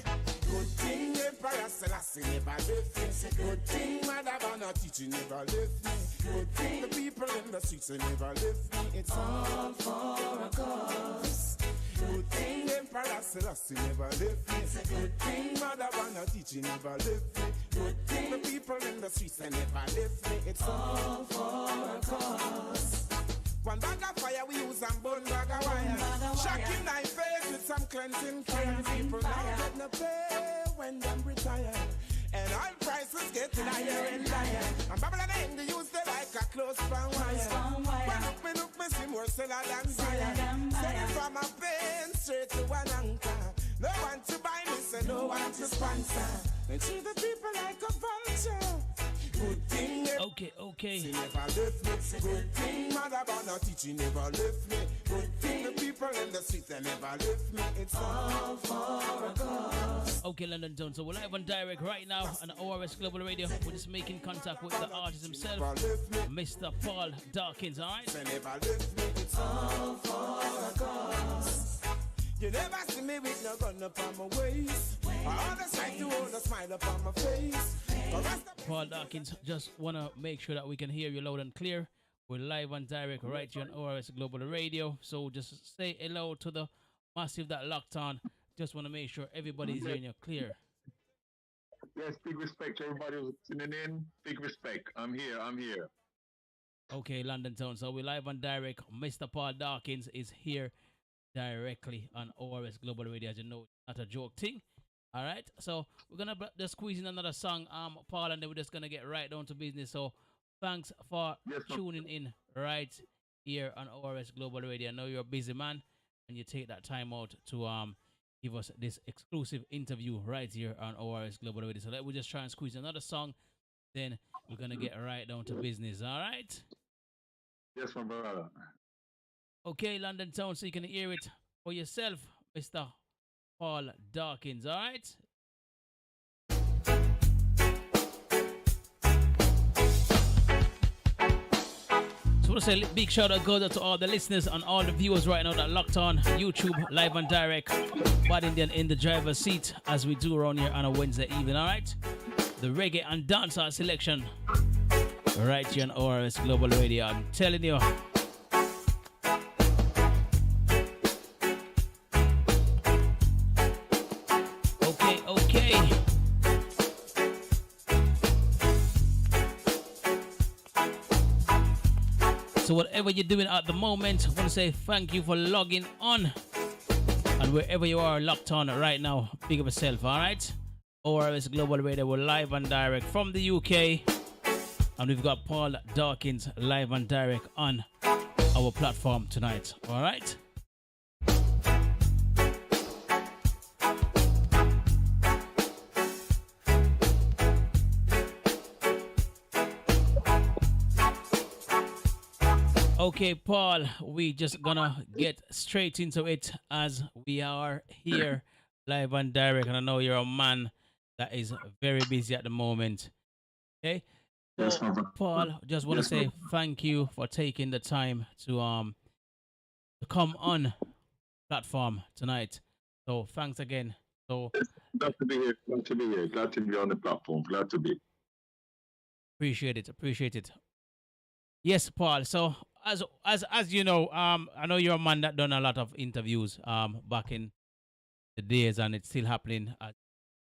Good thing Emperor Selassie never left me. Good thing Madabana teaching never left me. Good thing the people in the streets never left me. It's all for a cause. Good thing Emperor Selassie never left me. It's a good thing Madabana teaching never left me. Good thing the people in the streets never left me. It's all for a cause. One bag of fire we use and burn bag of wire. Shocking knife face with some cleansing fire. People now get no pay when them retire. And oil prices getting higher and higher. And Babylon ain't the use they like a close span wire. When look me see more seller than buyer. Selling from a pain straight to an anchor. No one to buy me, so no one to sponsor. And see the people like a vulture. Good thing. Okay. She never left me. Good thing. Mother Bonner teaching never left me. Good thing. The people in the streets they never left me. It's all for a cause. Okay, London Zone. So we're live on direct right now on ORS Global Radio. We're just making contact with the artist himself, Mr. Paul Darkins. All right. They never left me. It's all for a cause. You never see me with no gun upon my waist. I always try to hold a smile upon my face. Paul Darkins, just want to make sure that we can hear you loud and clear. We're live on direct right here on ORS Global Radio. So just say hello to the massive that locked on. Just want to make sure everybody's hearing you clear. Yes, big respect to everybody who's tuning in. Big respect. I'm here. Okay, London Town. So we're live on direct. Mr. Paul Darkins is here directly on ORS Global Radio. As you know, not a joke thing. All right, so we're gonna just squeeze in another song, Paul, and then we're just gonna get right down to business. So, thanks for tuning in right here on ORS Global Radio. I know you're a busy man, and you take that time out to give us this exclusive interview right here on ORS Global Radio. So let me just try and squeeze another song, then we're gonna get right down to business. All right. Yes, my brother. Okay, London Town, so you can hear it for yourself, Mr. Paul Darkins. All right. So I want to say a big shout out goes out to all the listeners and all the viewers right now that locked on YouTube, live and direct, Bad Indian in the driver's seat, as we do around here on a Wednesday evening, all right? The reggae and dancehall selection right here on ORS Global Radio. I'm telling you. Okay. So whatever you're doing at the moment, I want to say thank you for logging on. And wherever you are locked on right now, big up yourself, all right? ORS Global Radio, we're live and direct from the UK. And we've got Paul Darkins live and direct on our platform tonight, all right? Okay, Paul, we just gonna get straight into it as we are here live and direct. And I know you're a man that is very busy at the moment. Okay? So, Yes, Paul, just want to say thank you for taking the time to come on platform tonight. So thanks again. So glad to be here. Glad to be here. Glad to be on the platform. Glad to be. Appreciate it. Yes, Paul. So as you know, I know you're a man that done a lot of interviews back in the days, and it's still happening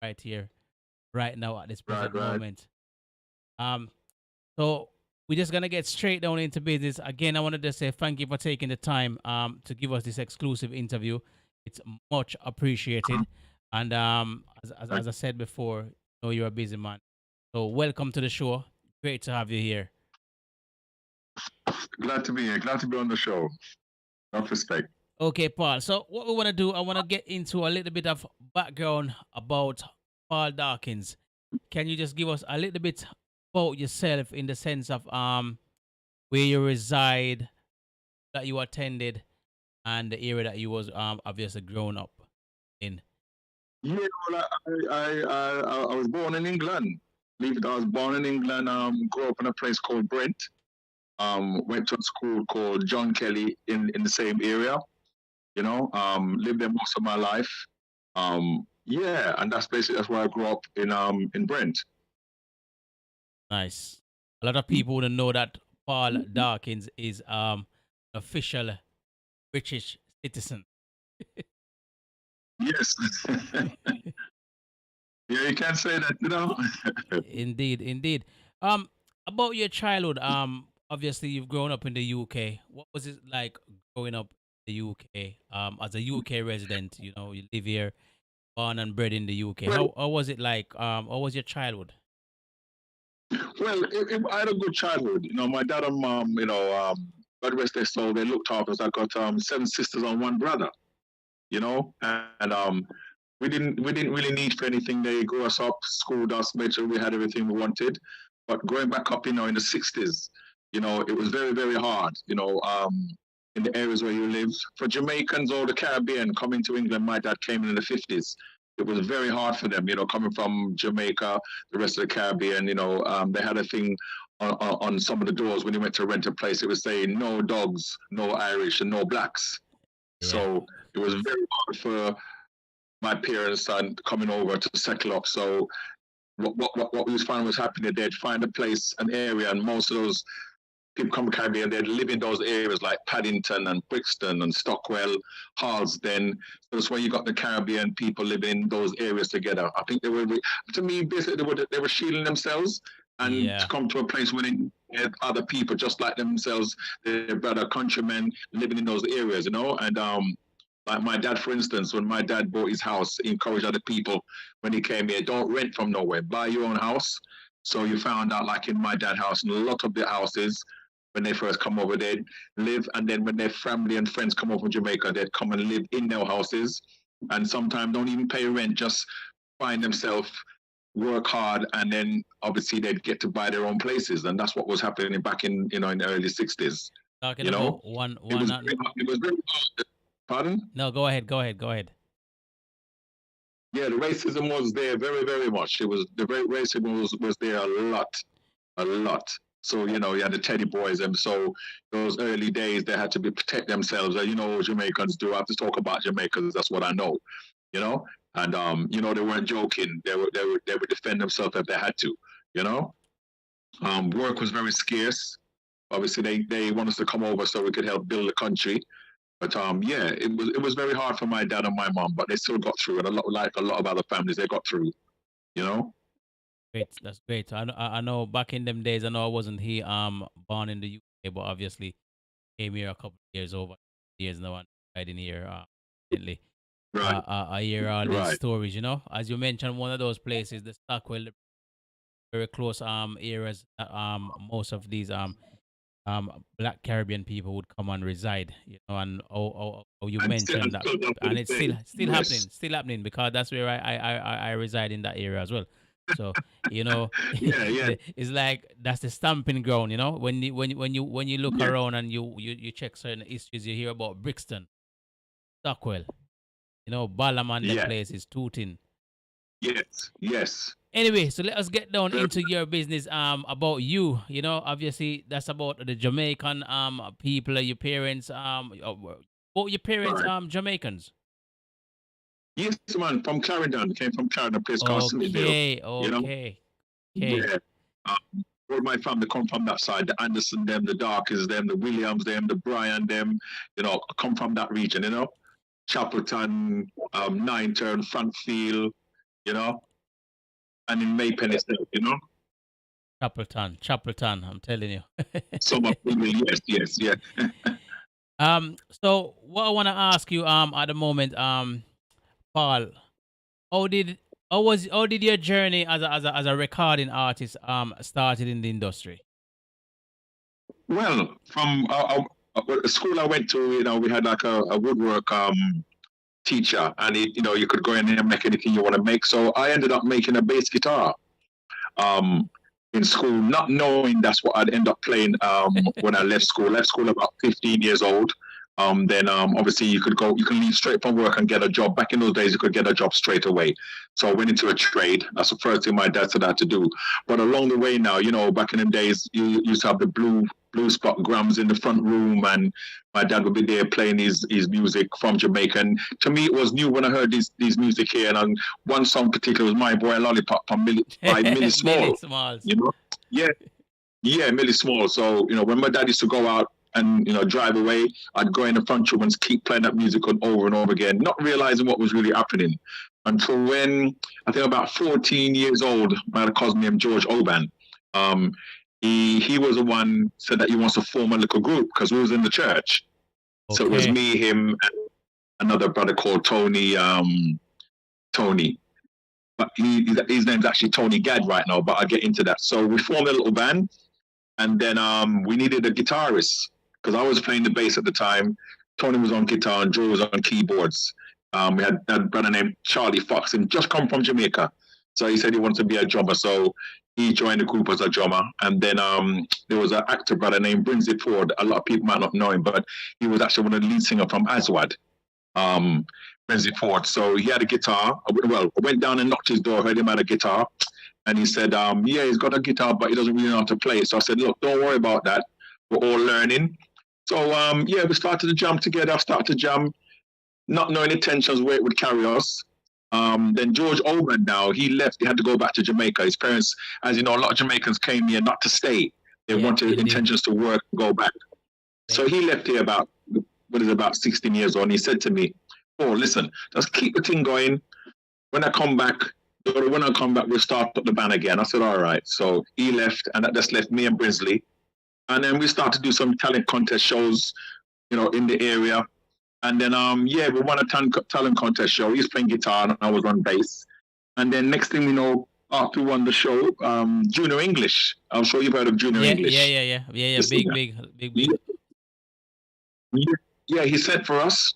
right here, right now at this present moment. So we're just gonna get straight down into business. Again, I wanted to say thank you for taking the time to give us this exclusive interview. It's much appreciated. And as I said before, I know you're a busy man. So welcome to the show. Great to have you here. Glad to be here. Glad to be on the show. Enough respect. Okay, Paul. So what we want to do, I want to get into a little bit of background about Paul Darkins. Can you just give us a little bit about yourself in the sense of where you reside, that you attended, and the area that you was obviously grown up in? Yeah, well, I was born in England. Believe it, I was born in England. Grew up in a place called Brent. Went to a school called John Kelly in the same area. You know, lived there most of my life. Yeah, and that's where I grew up in Brent. Nice. A lot of people wouldn't know that Paul Darkins is official British citizen. Yes. Yeah, you can't say that, you know. Indeed. About your childhood, obviously you've grown up in the UK. What was it like growing up in the UK? As a UK resident, you know, you live here, born and bred in the UK. How was it like? How was your childhood? Well, I had a good childhood. You know, my dad and mom, you know, God rest their soul, they looked after us. I got 7 sisters and 1 brother. You know, and we didn't really need for anything. They grew us up, schooled us, made sure we had everything we wanted. But growing back up, you know, in the 60s, you know, it was very, very hard. You know, in the areas where you live. For Jamaicans or the Caribbean coming to England, my dad came in the 50s. It was very hard for them, you know, coming from Jamaica, the rest of the Caribbean. You know, they had a thing on some of the doors when you went to rent a place. It was saying no dogs, no Irish, and no blacks. Yeah. So it was very hard for my parents and coming over to settle up. So what we was finding was happening, they'd find a place, an area, and most of those people come from the Caribbean, they'd live in those areas like Paddington and Brixton and Stockwell, Harlesden. So that's where you got the Caribbean people living in those areas together. I think they were, to me, basically they were shielding themselves and to come to a place where they had other people just like themselves, their brother countrymen living in those areas, you know. And like my dad, for instance, when my dad bought his house, he encouraged other people when he came here, don't rent from nowhere, buy your own house. So you found out, like in my dad's house, and a lot of the houses, when they first come over, they'd live, and then when their family and friends come over from Jamaica, they'd come and live in their houses. and sometimes don't even pay rent, just find themselves work hard, and then obviously they'd get to buy their own places, and that's what was happening back in in the early 60s. Talking You know, about one it one. was it was very hard. Pardon? No, go ahead. Go ahead. Go ahead. Yeah, the racism was there very, very much. It was the racism was there a lot, a lot. So you know, you had the Teddy Boys, and so those early days they had to be protect themselves. You know, what Jamaicans do. I have to talk about Jamaicans. That's what I know. You know, and you know, they weren't joking. They would defend themselves if they had to. You know, work was very scarce. Obviously, they want us to come over so we could help build the country. But yeah, it was very hard for my dad and my mom, but they still got through it. A lot like a lot of other families, they got through. You know. Great. That's great. I know back in them days. I know I wasn't here born in the UK, but obviously came here a couple of years over years now and died in here recently. Right. I hear all these Right. stories. You know, as you mentioned, one of those places, the Stockwell, very close areas. Most of these Black Caribbean people would come and reside, you know, and oh you And still, mentioned that, still not and the it's same. Yes. still happening because that's where I reside in that area as well. So you know, Yeah. Yeah. it's like that's the stamping ground, you know. When you look Yeah. around and you check certain histories, you hear about Brixton, Stockwell, you know, Balaman, them Yeah. places, Tooting. Yes. Yes. Anyway, so let us get down Very- into your business about you. You know, obviously that's about the Jamaican people, your parents both your parents Right. Jamaicans. Yes, man. From Clarendon, came from Clarendon, a place called Smithville. Okay, You know. okay. Okay. Yeah. All my family come from that side. The Anderson, them, the Darkins, them, the Williams, them, the Bryan, them. You know, come from that region. You know, Chapelton, Nine Turn, Frontfield. You know, and in Maypen itself. You know. Chapelton, I'm telling you. Some of people, yes, yes, yeah. So what I wanna ask you at the moment, Paul, how did how did your journey as a recording artist started in the industry? Well, from the school I went to, you know, we had like a woodwork teacher, and you know, you could go in there and make anything you want to make. So I ended up making a bass guitar um, in school, not knowing that's what I'd end up playing when I left school. Left school about 15 years old. Then obviously you can leave straight from work and get a job. Back in those days, you could get a job straight away. So I went into a trade. That's the first thing my dad said I had to do. But along the way now, you know, back in the days, you used to have the blue spot grams in the front room, and my dad would be there playing his music from Jamaica. And to me, it was new when I heard these music here. And one song particular was My Boy Lollipop by Millie Small. Millie Smalls. You know, yeah, yeah, Millie Small. So you know, when my dad used to go out and you know drive away, I'd go in the front room and keep playing that music over and over again, not realizing what was really happening. Until when I think about 14 years old, I had a cousin named George Oban. He was the one said that he wants to form a little group because we was in the church. Okay. So it was me, him, and another brother called Tony. Tony, but his name's actually Tony Gadd right now. But I'll get into that. So we formed a little band, and then we needed a guitarist because I was playing the bass at the time. Tony was on guitar and Joe was on keyboards. We had a brother named Charlie Fox, and just come from Jamaica. So he said he wanted to be a drummer. So he joined the group as a drummer. And then there was an actor brother named Brinsley Ford. A lot of people might not know him, but he was actually one of the lead singer from Aswad, Brinsley Ford. So he had a guitar. Well, I went down and knocked his door, heard him had a guitar. And he said, yeah, he's got a guitar, but he doesn't really know how to play it. So I said, look, don't worry about that. We're all learning. So, yeah, we started to jam together. I started to jam, not knowing intentions where it would carry us. Then George Oban now, he left. He had to go back to Jamaica. His parents, as you know, a lot of Jamaicans came here not to stay. They wanted intentions to work, go back. So he left here about 16 years old. And he said to me, oh, listen, just keep the thing going. When I come back, we'll start up the band again. I said, all right. So he left, and that just left me and Brinsley. And then we started to do some talent contest shows, you know, in the area. And then, yeah, we won a talent contest show. He was playing guitar and I was on bass. And then next thing we know, after we won the show, Junior English. I'm sure you've heard of Junior English. Yeah. Big. Yeah, he sent for us.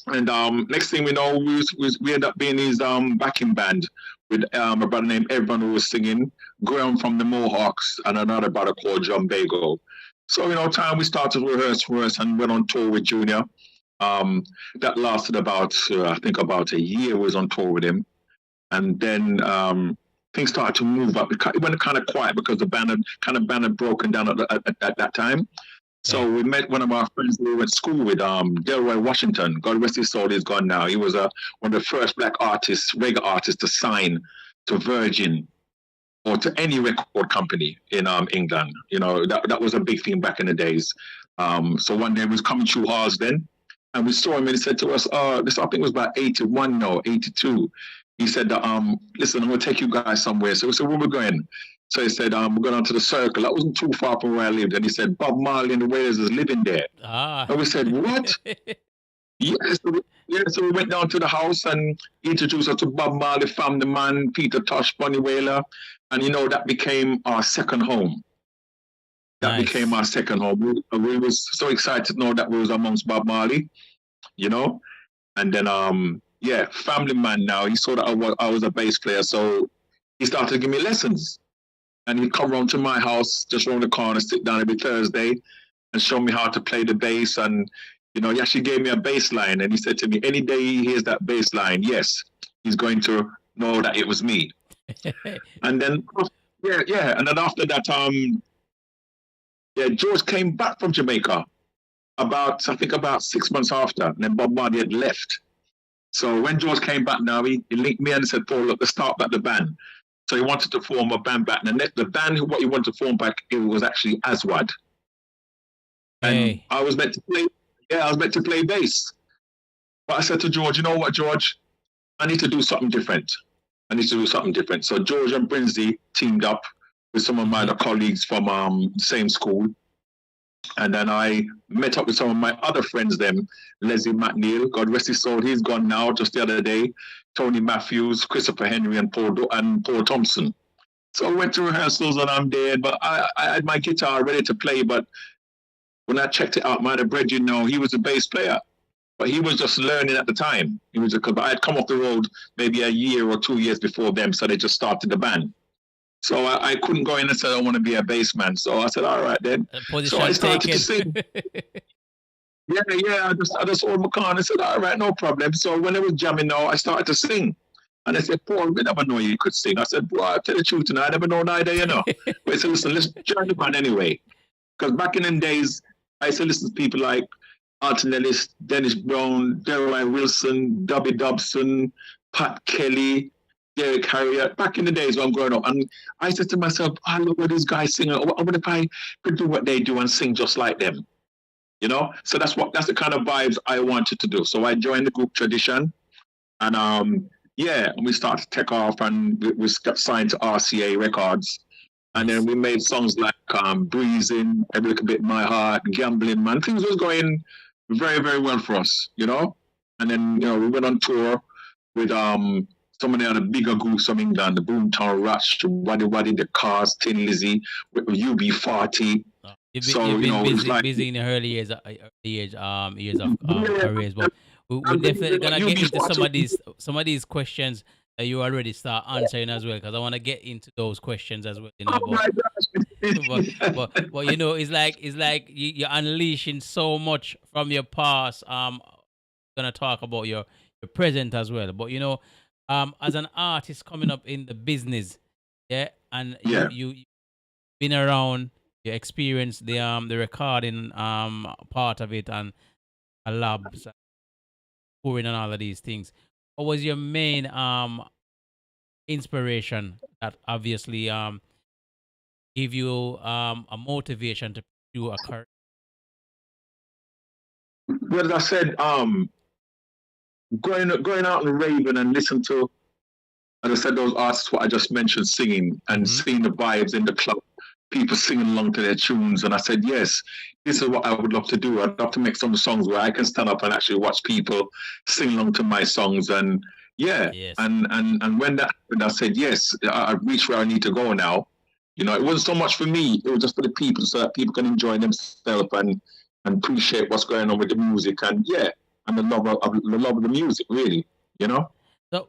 And next thing we know, we end up being his backing band with a brother named Evan who was singing, Graham from the Mohawks, and another brother called John Bago. So, time we started rehearse and went on tour with Junior. That lasted about, I think about a year. We was on tour with him. And then things started to move up. It went kind of quiet because the band had broken down at that time. So we met one of our friends who we went to school with, Delroy Washington. God rest his soul, he's gone now. He was one of the first black artists, reggae artists, to sign to Virgin or to any record company in England. That was a big thing back in the days. So one day we was coming through Hars then, and we saw him, and he said to us, this I think was about 81, no, 82. He said, listen, I'm going to take you guys somewhere. So we said, where we going? So he said, we're going on to the Circle. That wasn't too far from where I lived. And he said, Bob Marley and the Wailers is living there. And we said, what? So we went down to the house and he introduced us to Bob Marley, Family Man, Peter Tosh, Bunny Wailer. And, that became our second home. That became our second home. We was so excited to know that we was amongst Bob Marley, And then, Family Man now, he saw that I was a bass player. So he started to give me lessons. And he'd come round to my house, just around the corner, sit down every Thursday and show me how to play the bass. And, he actually gave me a bass line. And he said to me, any day he hears that bass line, yes, he's going to know that it was me. And then, And then after that, George came back from Jamaica about 6 months after. And then Bob Marley had left. So when George came back now, he linked me and he said, Paul, look, let's start back the band. So he wanted to form a band back. And the band, what he wanted to form back, it was actually Aswad. And I was meant to play bass. But I said to George, you know what, George? I need to do something different. So George and Brinsley teamed up with some of my other colleagues from the same school. And then I met up with some of my other friends, Leslie McNeil, God rest his soul, he's gone now just the other day, Tony Matthews, Christopher Henry, and Paul Thompson. So I went to rehearsals and I'm there, but I had my guitar ready to play, but when I checked it out, my other brethren, he was a bass player, but he was just learning at the time. I had come off the road maybe a year or 2 years before them, so they just started the band. So I couldn't go in and say I want to be a bass man. So I said, all right then. So I started to sing. I just hold my car and I said, all right, no problem. So when I was jamming now, I started to sing. And I said, Paul, we never know you could sing. I said, boy, I tell the truth, I never known either, But I said, listen, let's join the band anyway. Because back in the days, I used to listen to people like Alton Ellis, Dennis Brown, Delroy Wilson, Dubby Dobson, Pat Kelly, Derek Harriott, back in the days when I'm growing up. And I said to myself, I love what these guys sing. I wonder if I could do what they do and sing just like them. So that's the kind of vibes I wanted to do. So I joined the group Tradition. And we started to take off and we got signed to RCA Records. And then we made songs like Breezing, Every Little Bit My Heart, Gambling Man. Things was going very, very well for us, And then, we went on tour with some of the other bigger groups from England, the Boomtown Rush, Waddy Waddy, the Cars, Tin Lizzy, with UB40. You've been busy in the early years of careers, but we're definitely gonna get into some of these questions that you already start answering as well, because I want to get into those questions as well. But it's like you're unleashing so much from your past. Gonna talk about your present as well, but as an artist coming up in the business, and you been around, you experienced the recording part of it and labs, touring and all of these things. What was your main inspiration that obviously give you a motivation to pursue a career? Well, as I said, going out and raving and listen to, as I said, those artists what I just mentioned singing and seeing the vibes in the club, people singing along to their tunes, and I said, yes, this is what I would love to do. I'd love to make some songs where I can stand up and actually watch people sing along to my songs, and and when that happened, I said, yes, I've reached where I need to go now. It wasn't so much for me; it was just for the people, so that people can enjoy themselves and appreciate what's going on with the music. And and the love of the music, really, you know.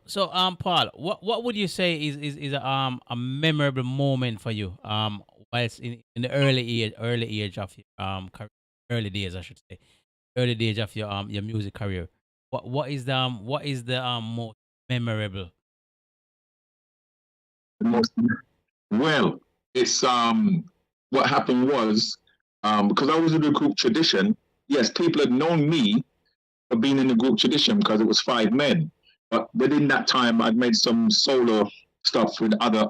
So Paul, what would you say is a memorable moment for you whilst in the early age of your early days, I should say, early days of your music career? What is the most memorable? The most, well, it's what happened was because I was in the group Tradition. Yes, people had known me for being in the group Tradition because it was 5 men. But within that time, I'd made some solo stuff with other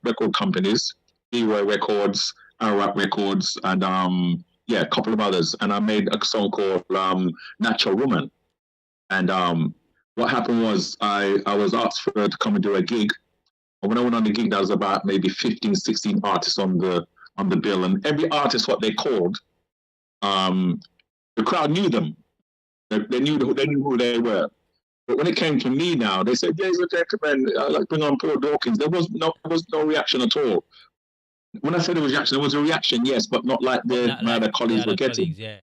record companies, B-Way Records, Ararat Records, and yeah, a couple of others. And I made a song called Natural Woman. And what happened was I was asked for to come and do a gig. And when I went on the gig, there was about maybe 15, 16 artists on the bill. And every artist, what they called, the crowd knew them. They knew who they were. But when it came to me now, they said, "Ladies and gentlemen, I'd like to bring on Paul Darkins." There was no reaction at all. When I said there was reaction, there was a reaction, yes, but not like the colleagues were getting. Yeah.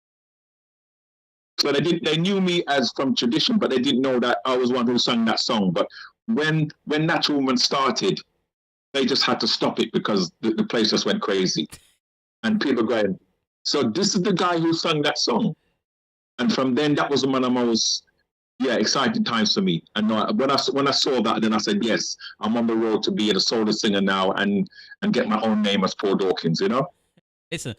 So they knew me as from Tradition, but they didn't know that I was one who sang that song. But when Natural Woman started, they just had to stop it because the place just went crazy. And people going, "So this is the guy who sang that song." And from then, that was one of the most exciting times for me. And when I saw that, then I said, "Yes, I'm on the road to be a solo singer now and get my own name as Paul Darkins." You know. Listen,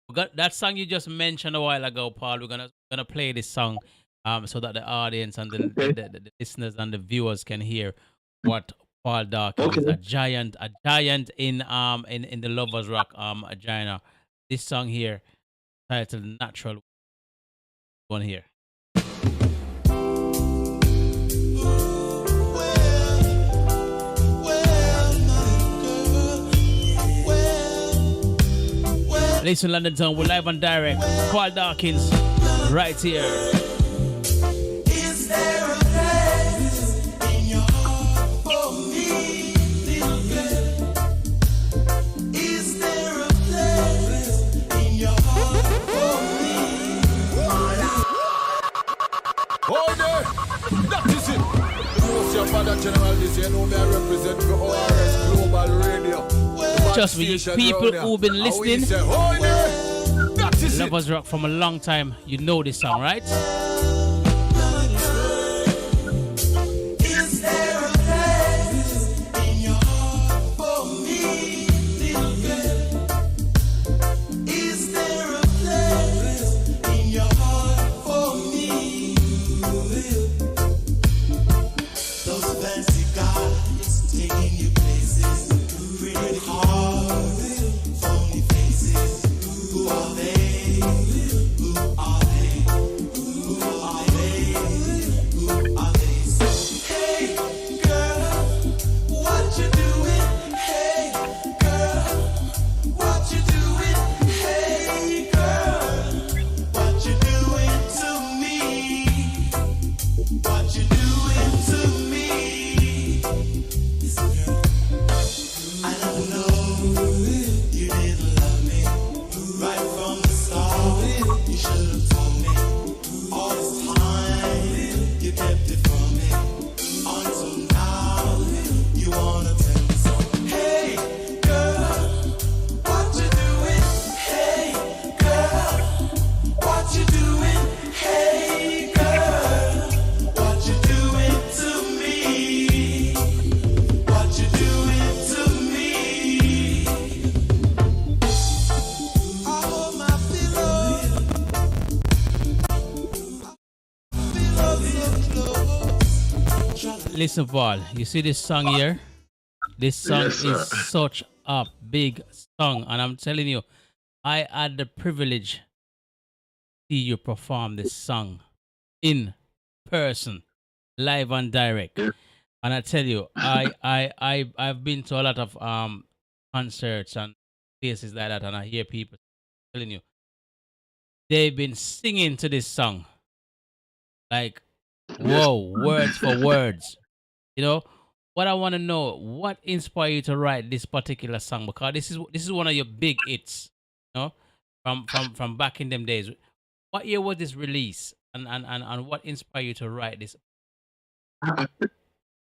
we got that song you just mentioned a while ago, Paul. We're gonna play this song, so that the audience and the listeners and the viewers can hear what Paul Darkins is, a giant in the Lovers Rock genre. This song here, titled "Natural." One here. Listen, London Town, we're live and direct. Paul Darkins, right here. Is there a place in your heart for me, little girl? Is there a place in your heart for me? Hold it! That is it! You know, your father general this year, know me, I represent for ORS Global Radio. Trust me, people who've been listening, Lovers Rock from a long time, you know this song, right? Is there a place in your heart for me, little girl? Is there a place in your heart for me? Those fancy guys taking you places, pretty hard, phony faces. Who are they? Listen, Paul, you see this song here? This song is such a big song, and I'm telling you, I had the privilege to see you perform this song in person, live and direct. And I tell you, I've been to a lot of concerts and places like that, and I hear people telling you they've been singing to this song, like, whoa, words for words. You know, what I want to know, what inspired you to write this particular song? Because this is one of your big hits, you know, from back in them days. What year was this release? and what inspired you to write this? I,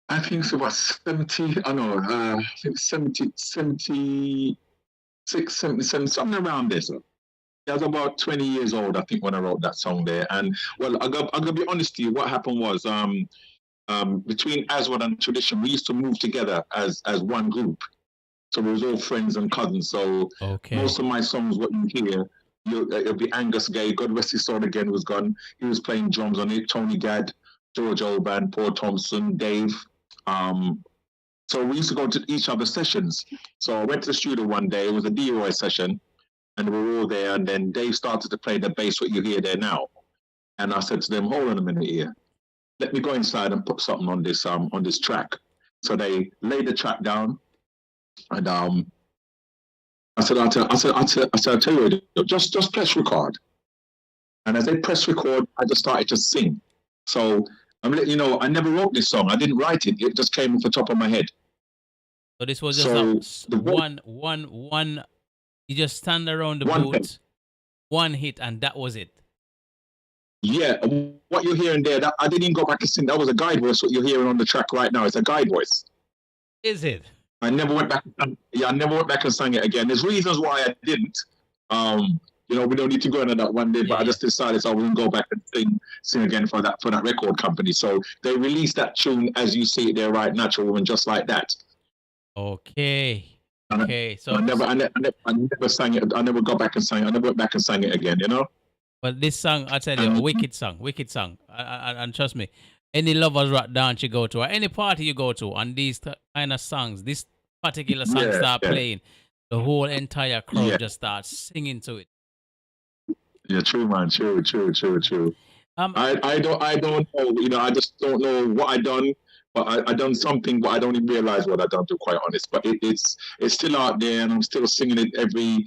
I think it's about 70, I know, I think 70, 76, 77, something around this. I was about 20 years old, I think, when I wrote that song there. And well, I'm gonna be honest with you. What happened was, between Aswad and Tradition, we used to move together as one group. So we was all friends and cousins. So most of my songs, what you hear, it'll be Angus Gay. God rest his soul again, was gone. He was playing drums on it. Tony Gadd, George Oban, Paul Thompson, Dave. So we used to go to each other's sessions. So I went to the studio one day. It was a D-Roy session. And we were all there, and then Dave started to play the bass, what you hear there now. And I said to them, "Hold on a minute here. Let me go inside and put something on this track." So they laid the track down, and I said, "I'll tell you what, just press record." And as they press record, I just started to sing. So I'm letting you know, I never wrote this song. I didn't write it. It just came off the top of my head. So this was just one. You just stand around the booth, one hit, and that was it. Yeah, what you're hearing there, that I didn't even go back and sing. That was a guide voice. What you're hearing on the track right now, it's a guide voice. Is it? I never went back. I never went back and sang it again. There's reasons why I didn't. We don't need to go into that one day, but I just decided I wouldn't go back and sing again for that record company. So they released that tune as you see it there, right? Natural Woman, just like that. Okay. So I never sang it. I never got back and sang it. I never went back and sang it again. But this song, I tell you, wicked song. And trust me, any lovers rock dance you go to, or any party you go to, and these kind of songs, this particular song start playing, the whole entire crowd just starts singing to it. Yeah, true, man. True. I don't know. I just don't know what I done. But I done something, but I don't even realize what I done, to be quite honest. But it's still out there, and I'm still singing it every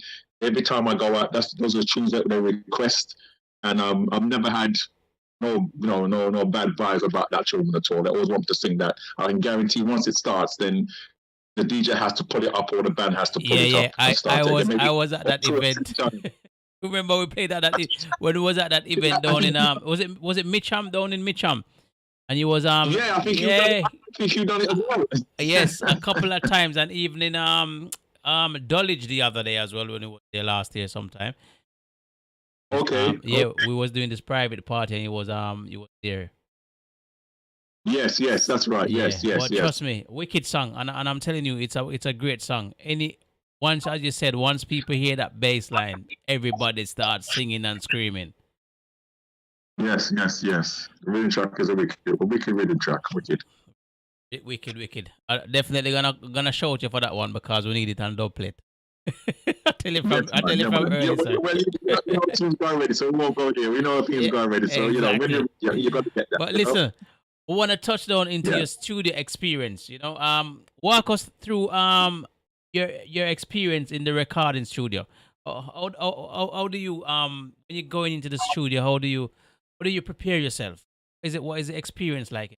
time I go out. Those are the tunes that they request, and I've never had no bad vibes about that tune at all. They always want to sing that. I can guarantee once it starts, then the DJ has to put it up, or the band has to put it up. I was at that event. Remember we played at that when it was at that event down in was it Mitcham, down in Mitcham? And he was I think you done it as well. Yes, a couple of times, and even in Dulwich the other day as well, when he was there last year sometime. Okay. We was doing this private party, and he was there. Yes, that's right. Yes. Trust me, wicked song, and I'm telling you, it's a great song. As you said, once people hear that bass line, everybody starts singing and screaming. Yes. The rhythm track is a wicked rhythm track. Wicked. Definitely gonna shout you for that one, because we need it on doublet. I tell you from early, sir. Well, things go already, so we won't go there. We know things go already, so exactly. you got to get that. But listen, we want to touch down into your studio experience. Walk us through your experience in the recording studio. How do you when you're going into the studio? How do you prepare yourself? What is the experience like?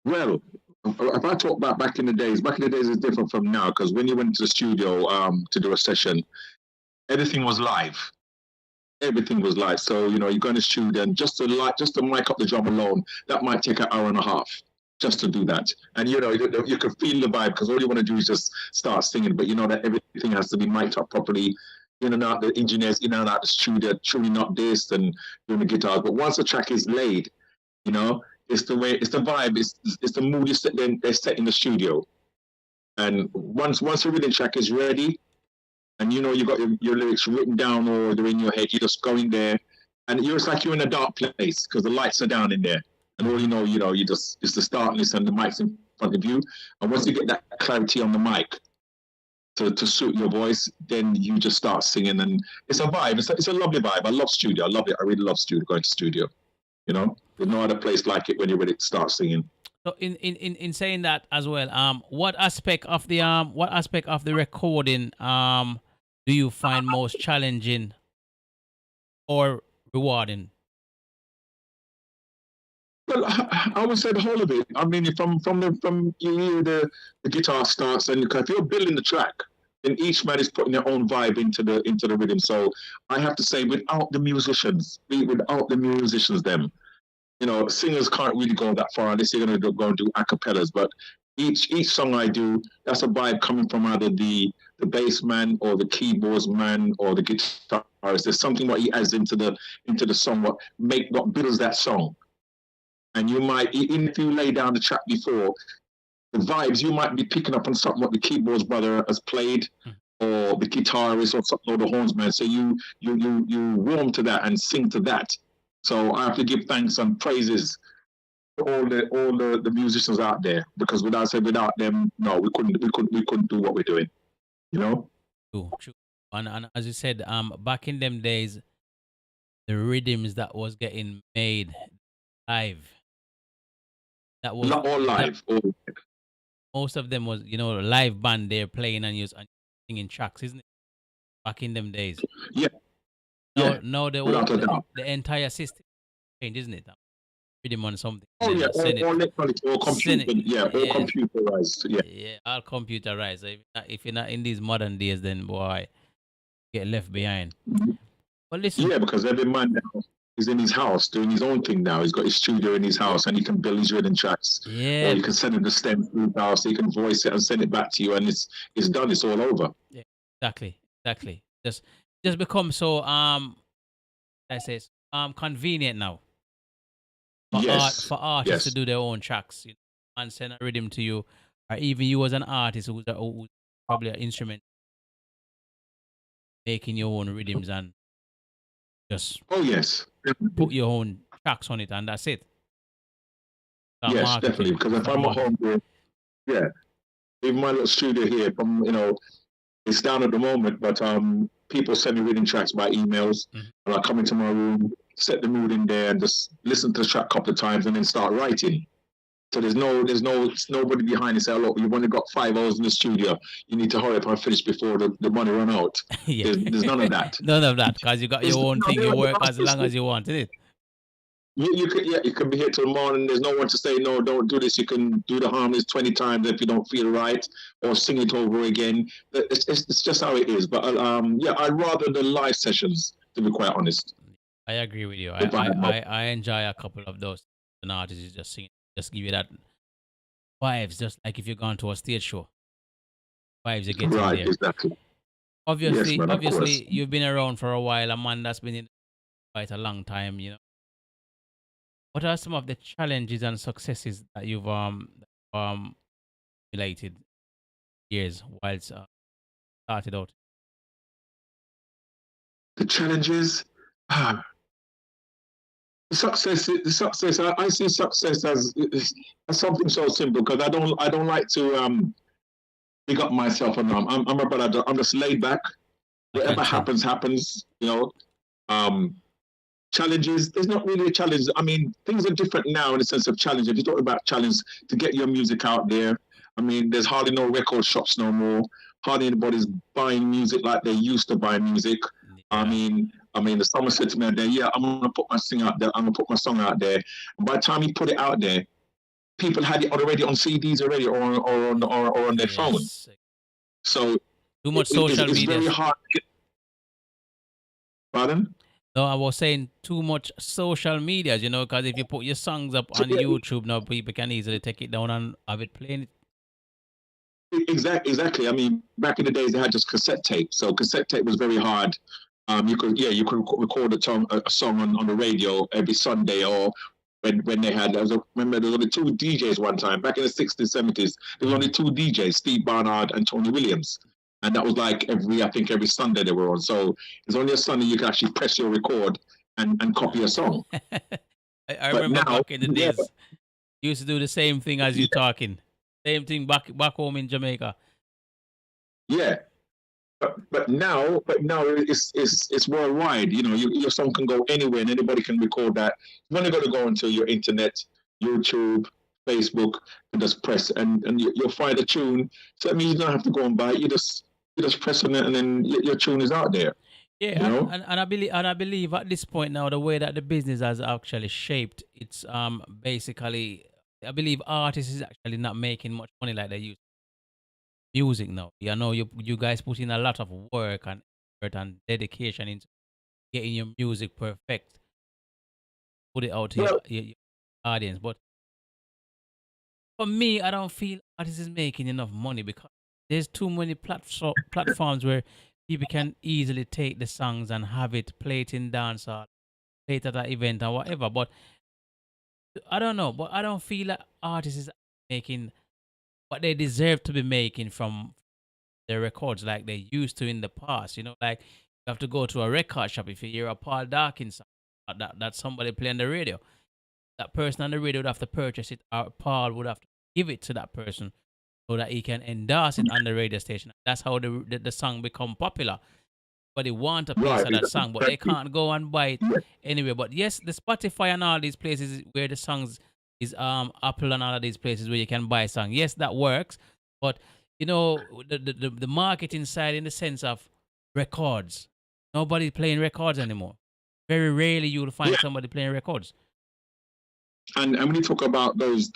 Well, if I talk about back in the days is different from now, because when you went to the studio to do a session, everything was live. So, you go in the studio, and just to mic up the drum alone, that might take an hour and a half just to do that. And, you can feel the vibe, because all you want to do is just start singing, but you know that everything has to be mic'd up properly. In and out, the engineers in and out the studio, truly not this and doing the guitars. But once the track is laid, it's the vibe, it's the mood they set in the studio. And once the rhythm track is ready, and you got your lyrics written down or they're in your head, you just go in there, and it's like you're in a dark place because the lights are down in there, and all it's the darkness and the mic's in front of you. And once you get that clarity on the mic to suit your voice, then you just start singing, and it's a vibe. It's a lovely vibe. I love studio. I love it. I really love going to studio. There's no other place like it when you're ready to start singing. So in saying that as well, what aspect of the recording do you find most challenging or rewarding? Well, I would say the whole of it. I mean, from you hear the guitar starts, and if you're building the track, and each man is putting their own vibe into the rhythm. So I have to say, without the musicians, them, singers can't really go that far unless you're going to go and do acapellas. But each song I do, that's a vibe coming from either the bass man or the keyboards man or the guitarist. There's something what he adds into the song, what builds that song. And you might, even if you lay down the track before, the vibes you might be picking up on something what the keyboards brother has played, or the guitarist or something, or the horns man. So you warm to that and sing to that. So I have to give thanks and praises to all the musicians out there, because without them, no, we couldn't do what we're doing. True. And as you said, back in them days, the rhythms that was getting made live, that was all live. most of them was live band they're playing and singing tracks, isn't it? Back in them days. Yeah. Now the entire system changed, isn't it? Rhythm on something. Oh yeah, all electronic, all computerized. Yeah, all computerized. So if you're not in these modern days, then boy, get left behind. But listen. Yeah, because every man now is in his house doing his own thing now. He's got his studio in his house and he can build his rhythm tracks. Yeah. Or you can send him the stem through his house, he can voice it and send it back to you, and it's done, it's all over. Yeah, exactly. Just become so convenient now. For artists to do their own tracks, and send a rhythm to you, or even you as an artist who's probably an instrument, making your own rhythms and just put your own tracks on it, and that's it. Yes, definitely. Because if I'm at home here, even my little studio here, it's down at the moment, but people send me rhythm tracks by emails, and I come into my room, set the mood in there, and just listen to the track a couple of times, and then start writing. So there's nobody behind and say, look, you've only got 5 hours in the studio. You need to hurry up and finish before the money run out. Yeah. There's none of that. None of that, because you got your own thing. You work as long as you want, isn't it? You can be here till the morning. There's no one to say, no, don't do this. You can do the harmonies 20 times if you don't feel right, or sing it over again. It's just how it is. But I'd rather the live sessions, to be quite honest. I agree with you. I enjoy a couple of those. An artist is just singing, just give you that vibes, just like if you're going to a stage show. Vibes you get right, in there. Exactly. Obviously, yes, man, you've been around for a while. A man that's been in quite a long time. What are some of the challenges and successes that you've related years whilst started out? The challenges, the success. I see success as something so simple, because I don't like to big up myself. And I'm a brother. I'm just laid back. Whatever happens. Challenges, there's not really a challenge. I mean, things are different now in the sense of challenge. If you talk about challenge to get your music out there, I mean, there's hardly no record shops no more. Hardly anybody's buying music like they used to buy music. Yeah. I mean, the summer said to me there, I'm gonna put my song out there. I'm gonna put my song out there. And by the time you put it out there, people had it already on CDs already, or on their phones. So too much social media. It's very hard. Pardon? No, I was saying too much social media, because if you put your songs up on YouTube now, people can easily take it down and have it playing. Exactly. I mean, back in the days, they had just cassette tape. So cassette tape was very hard. You could record a song on the radio every Sunday, or when they had, remember there was only 2 DJs one time, back in the 60s, 70s, there was only 2 DJs, Steve Barnard and Tony Williams. And that was like every Sunday they were on. So it's only a Sunday you can actually press your record and copy a song. I remember back in the days, you used to do the same thing as you talking. Same thing back home in Jamaica. Yeah. But now it's worldwide. Your song can go anywhere and anybody can record that. You've only got to go onto your internet, YouTube, Facebook, and just press and you'll find a tune. So that means you don't have to go and buy it. You just press on it and then your tune is out there. Yeah, and I believe at this point now, the way that the business has actually shaped, it's basically, I believe artists is actually not making much money like they used. music now. You know, you guys put in a lot of work and effort and dedication into getting your music perfect, put it out to Well, your audience. But for me, I don't feel artists is making enough money because there's too many platforms where people can easily take the songs and have it, play it in dance or play it at an event or whatever. But I don't know. But I don't feel like artists is making what they deserve to be making from their records like they used to in the past. You know, like you have to go to a record shop if you hear a Paul Darkins song that somebody play on the radio. That person on the radio would have to purchase it, or Paul would have to give it to that person so that he can endorse it on the radio station. That's how the song become popular. But they want a piece right. of that song, but they Exactly. can't go and buy it anyway. But yes, the Spotify and all these places where the songs is Apple and all of these places where you can buy a song. Yes, that works. But you know, the marketing side in the sense of records. Nobody's playing records anymore. Very rarely you will find Yeah. somebody playing records. And when you talk about those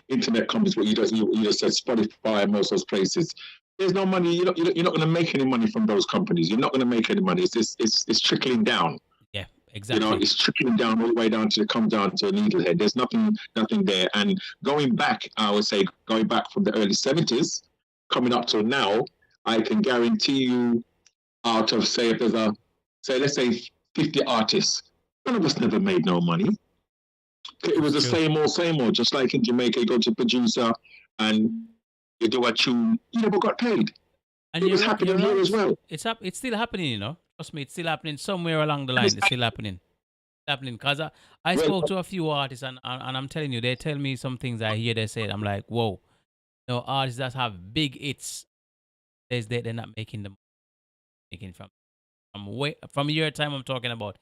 internet companies, what you just said, Spotify and most of those places, there's no money. You're not going to make any money from those companies. You're not going to make any money. It's trickling down. Yeah, You exactly. know, it's trickling down all the way down to come down to a needlehead. There's nothing there. And going back, I would say going back from the early '70s, coming up till now, I can guarantee you, out of say if there's let's say 50 artists, none of us never made no money. It was the same old. Just like in Jamaica, you go to a producer and you do a tune, you never got paid. And It was happening here as well. It's still happening, you know. Trust me, it's still happening somewhere along the line. It's still happening. It's happening. Because I spoke to a few artists and I'm telling you, they tell me some things I hear they say. I'm like, whoa. You know, artists that have big hits, they're not making them making from your time I'm talking about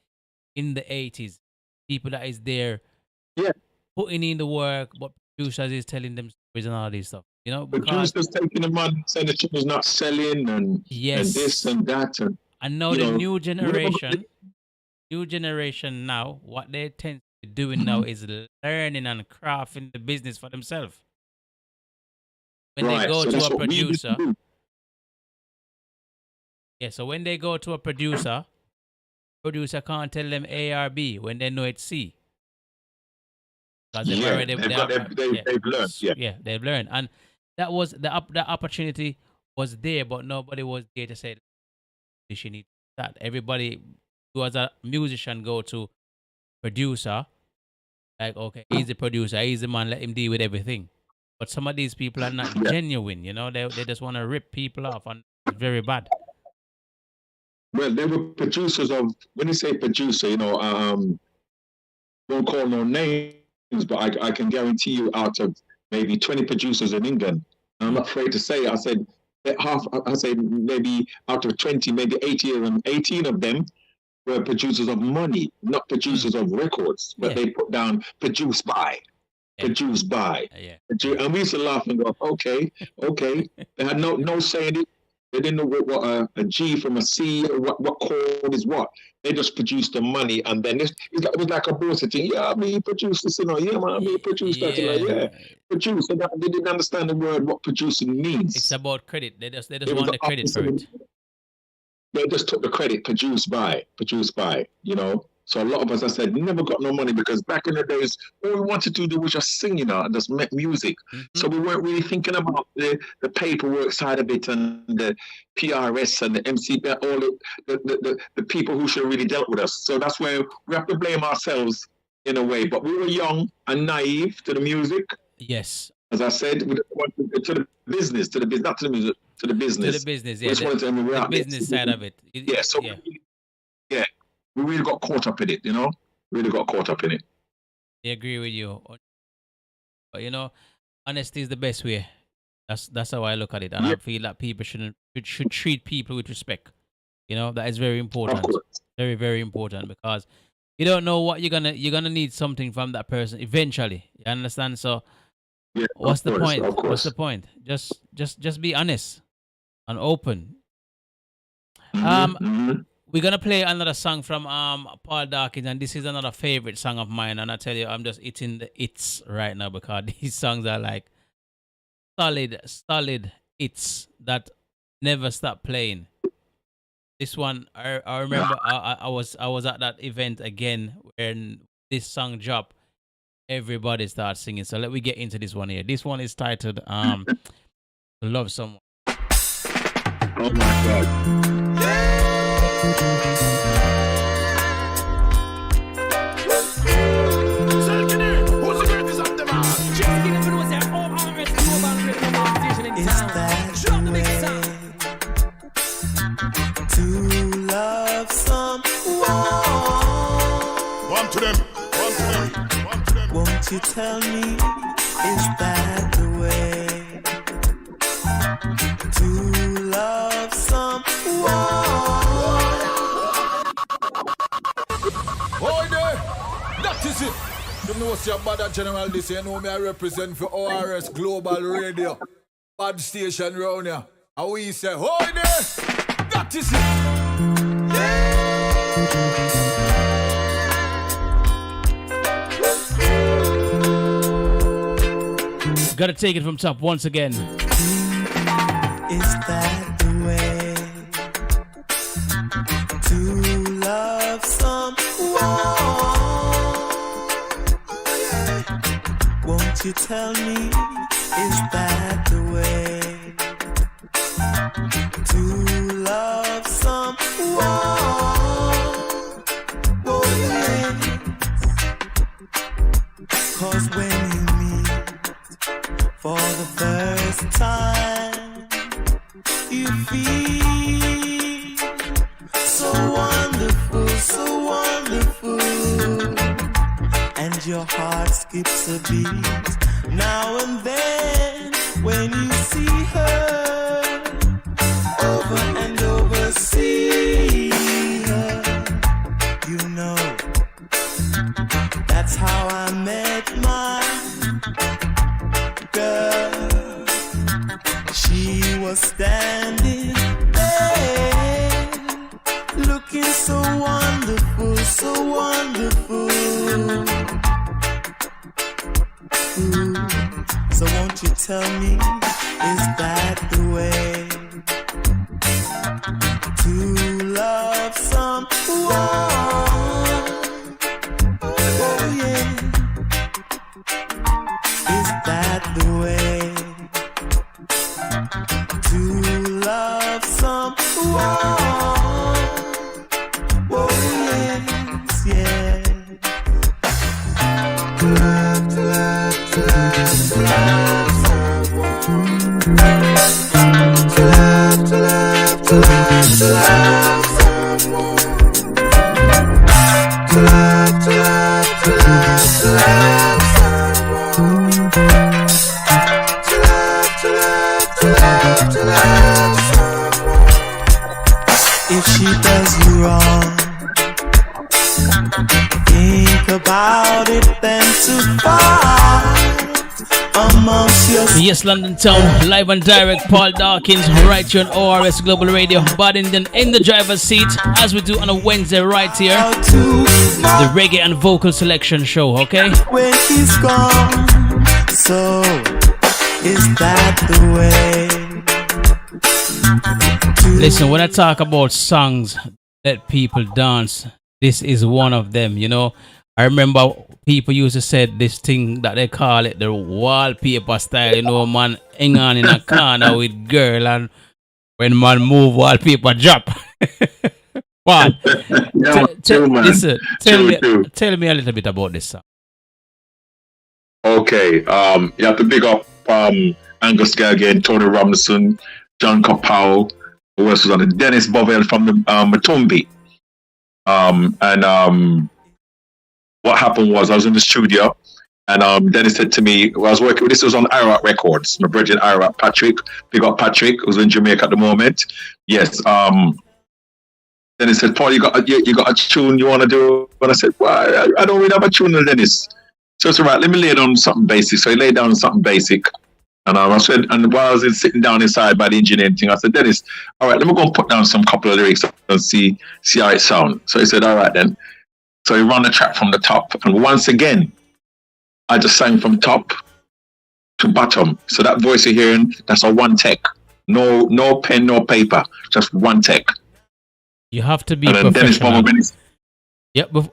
in the 80s. People that is there Yeah. putting in the work, but producers is telling them stories and all this stuff. You know, because Producers taking the money, saying the tune is not selling and this and that. And now the new generation now, what they tend to be doing now is learning and crafting the business for themselves. When they go to a producer, so when they go to a producer can't tell them A or B when they know it's C. Because they've learned. Yeah, they've learned. And that was the opportunity was there, but nobody was there to say you need that. Everybody who as a musician go to producer, like, okay, he's the producer, he's the man, let him deal with everything. But some of these people are not genuine, you know, they just want to rip people off, and it's very bad. Well, they were producers of, when you say producer, you know, don't call no names, but I can guarantee you out of maybe 20 producers in England, and I'm not afraid to say, I said maybe out of 20, maybe 18 of them were producers of money, not producers of records, but they put down produced by. And we used to laugh and go, okay. They had no saying it. They didn't know what a G from a C or what chord is what. They just produced the money, and then it was like a boss thing. Yeah, me produced this, you know. Yeah, man, me produced that. Like, produce. They didn't understand the word what producing means. It's about credit. They just want the credit for it. They just took the credit, produced by, you know. So a lot of us, I said, never got no money, because back in the days, all we wanted to do was just sing, you know, and just make music. Mm-hmm. So we weren't really thinking about the paperwork side of it, and the PRS and the MC, all the people who should have really dealt with us. So that's where we have to blame ourselves in a way. But we were young and naive to the music. Yes. As I said, to the business, not to the music, to the business. To the business, yeah. The business side of it. We really got caught up in it, you know? Really got caught up in it. I agree with you. But, you know, honesty is the best way. That's how I look at it. And I feel that people should treat people with respect. You know, that is very important. Very, very important, because you don't know what you're gonna need something from that person eventually. You understand? So what's the point? What's the point? Just be honest and open. We're gonna play another song from Paul Darkins, and this is another favorite song of mine. And I tell you, I'm just eating the hits right now, because these songs are like solid hits that never stop playing. This one, I remember I was at that event again when this song dropped. Everybody starts singing. So let me get into this one here. This one is titled "To Love Someone." Oh my God. To love someone. One to them. Won't you tell me, is that the way to love someone? Oh, there. That is it. You know, see about that general this, you know me I represent for ORS Global Radio. Bad station round here. And we say, oh, there. That is it. Gotta take it from top once again. Is that the way to love someone? Won't you tell me, is that the way to love someone? Oh yeah. 'Cause when you meet for the first time, you feel so wonderful, and your heart skips a beat. Now and then, when you see her over and over, see her, you know that's how I met my girl. She was standing there, looking so wonderful, Ooh. So won't you tell me, is that the way to love someone? Oh yeah. Is that the way to love someone? Oh yes, yeah. To love someone. To love someone. To if she does you wrong, think about it, then to fight amongst yourselves. Yes, London Town, live and direct, Paul Darkins, right here on ORS Global Radio, but in the driver's seat, as we do on a Wednesday right here, the reggae and vocal selection show, okay? When he's gone, so is that the way? Listen, when I talk about songs that people dance, this is one of them, you know. I remember people used to say this thing that they call it the wallpaper style, you know, man hang on in a corner with girl, and when man move, wallpaper drop. Wow. Listen, tell me a little bit about this song. Okay, you have to big up Angus Gagan, Tony Robinson, John Capow, who else was on it? Dennis Bovell from the Matumbi. What happened was I was in the studio, and Dennis said to me, I was working. This was on Iraq Records. My brother in Iraq, Patrick, big up Patrick, who's in Jamaica at the moment. Yes. Dennis said, Paul, you got a tune you want to do? And I said, well, I don't really have a tune, Dennis. So it's all right. Let me lay down something basic. So he laid down something basic. And I said, and while I was sitting down inside by the engineering thing, I said, Dennis, all right, let me go and put down some couple of lyrics and see how it sounds. So he said, all right then. So he ran the track from the top. And once again, I just sang from top to bottom. So that voice you're hearing, that's a one take. No pen, no paper, just one take. You have to be and then professional.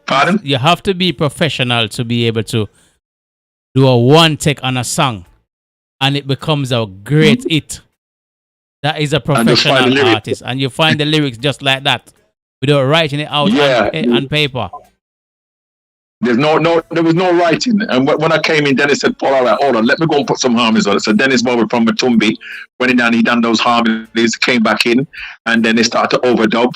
Pardon? You have to be professional to be able to do a one take on a song, and it becomes a great hit. That is a professional artist, and you find the lyrics just like that, without writing it out on paper. There was no writing. And when I came in, Dennis said, Paul, all right, hold on, let me go and put some harmonies on it. So Dennis Bowie from Matumbi went in down, he done those harmonies, came back in, and then they started to overdub.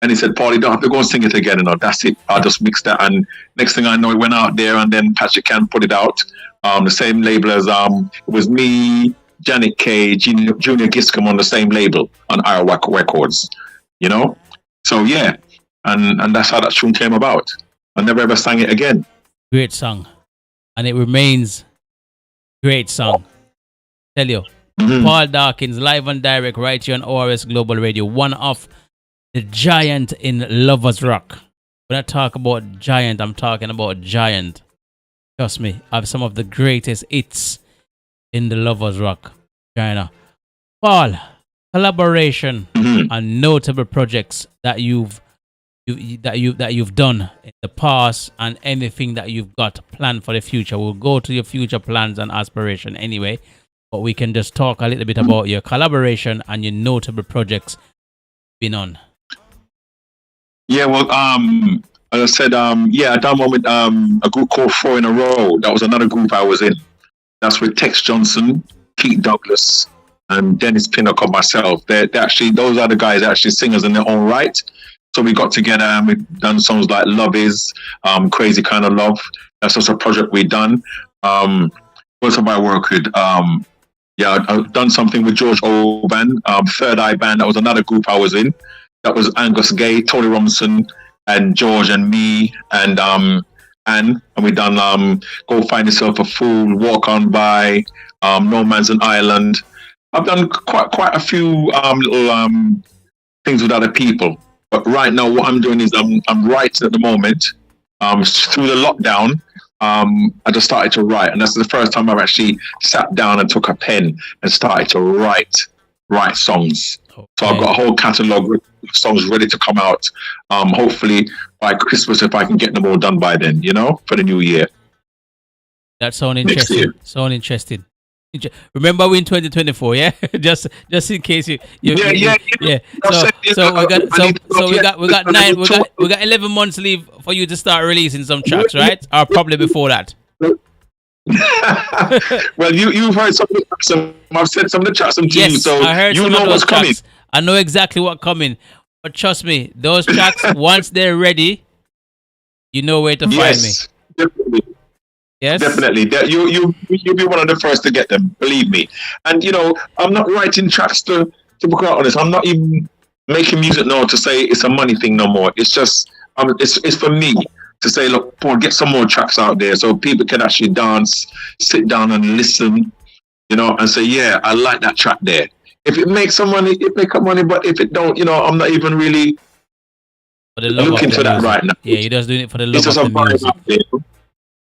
And he said, Paul, you don't have to go and sing it again. That's it. I just mixed that. And next thing I know, it went out there, and then Patrick Can put it out. The same label as, it was me, Janet Kay, Junior Giscombe on the same label on Arawak Records, you know? So, yeah. And that's how that tune came about. I never ever sang it again. Great song. And it remains great song. Tell you. Paul Darkins, live and direct right here on ORS Global Radio. One of the giant in Lovers Rock. When I talk about giant, I'm talking about giant. Trust me, I have some of the greatest hits in the Lovers Rock genre. Paul, collaboration and notable projects that you've done in the past, and anything that you've got planned for the future. We'll go to your future plans and aspiration anyway, but we can just talk a little bit about your collaboration and your notable projects been on. Yeah, well, as I said, I done one with a group called 4 in a Row. That was another group I was in. That's with Tex Johnson, Pete Douglas, and Dennis Pinnock and myself. They're actually, those are the guys actually singers in their own right. So we got together and we've done songs like Love Is, Crazy Kind of Love. That's just a project we've done. What have I worked with? I've done something with George Oban, Third Eye Band. That was another group I was in. That was Angus Gay, Tony Robinson, and George and me and Anne. And we done Go Find Yourself a Fool, Walk On By, No Man's an Island. I've done quite a few little things with other people. But right now, what I'm doing is I'm writing at the moment. Through the lockdown, I just started to write, and that's the first time I've actually sat down and took a pen and started to write songs. Okay. So I've got a whole catalogue of songs ready to come out. Hopefully by Christmas, if I can get them all done by then, for the new year. That sounds interesting. Sound interesting. Remember, we're in 2024, yeah. just in case you. So we got 11 months leave for you to start releasing some tracks, right? Or probably before that. Well, you've heard some. I've said some of the tracks to you, so I heard you know what's coming. I know exactly what's coming, but trust me, those tracks once they're ready, you know where to find me. Definitely. Yes, definitely. You'll be one of the first to get them. Believe me. And I'm not writing tracks to be quite honest. I'm not even making music now to say it's a money thing no more. It's just it's for me to say, look, Paul, get some more tracks out there so people can actually dance, sit down and listen, and say, yeah, I like that track there. If it makes some money, it make up money. But if it don't, I'm not even really looking for that right now. Yeah, you're just doing it for the love of the music.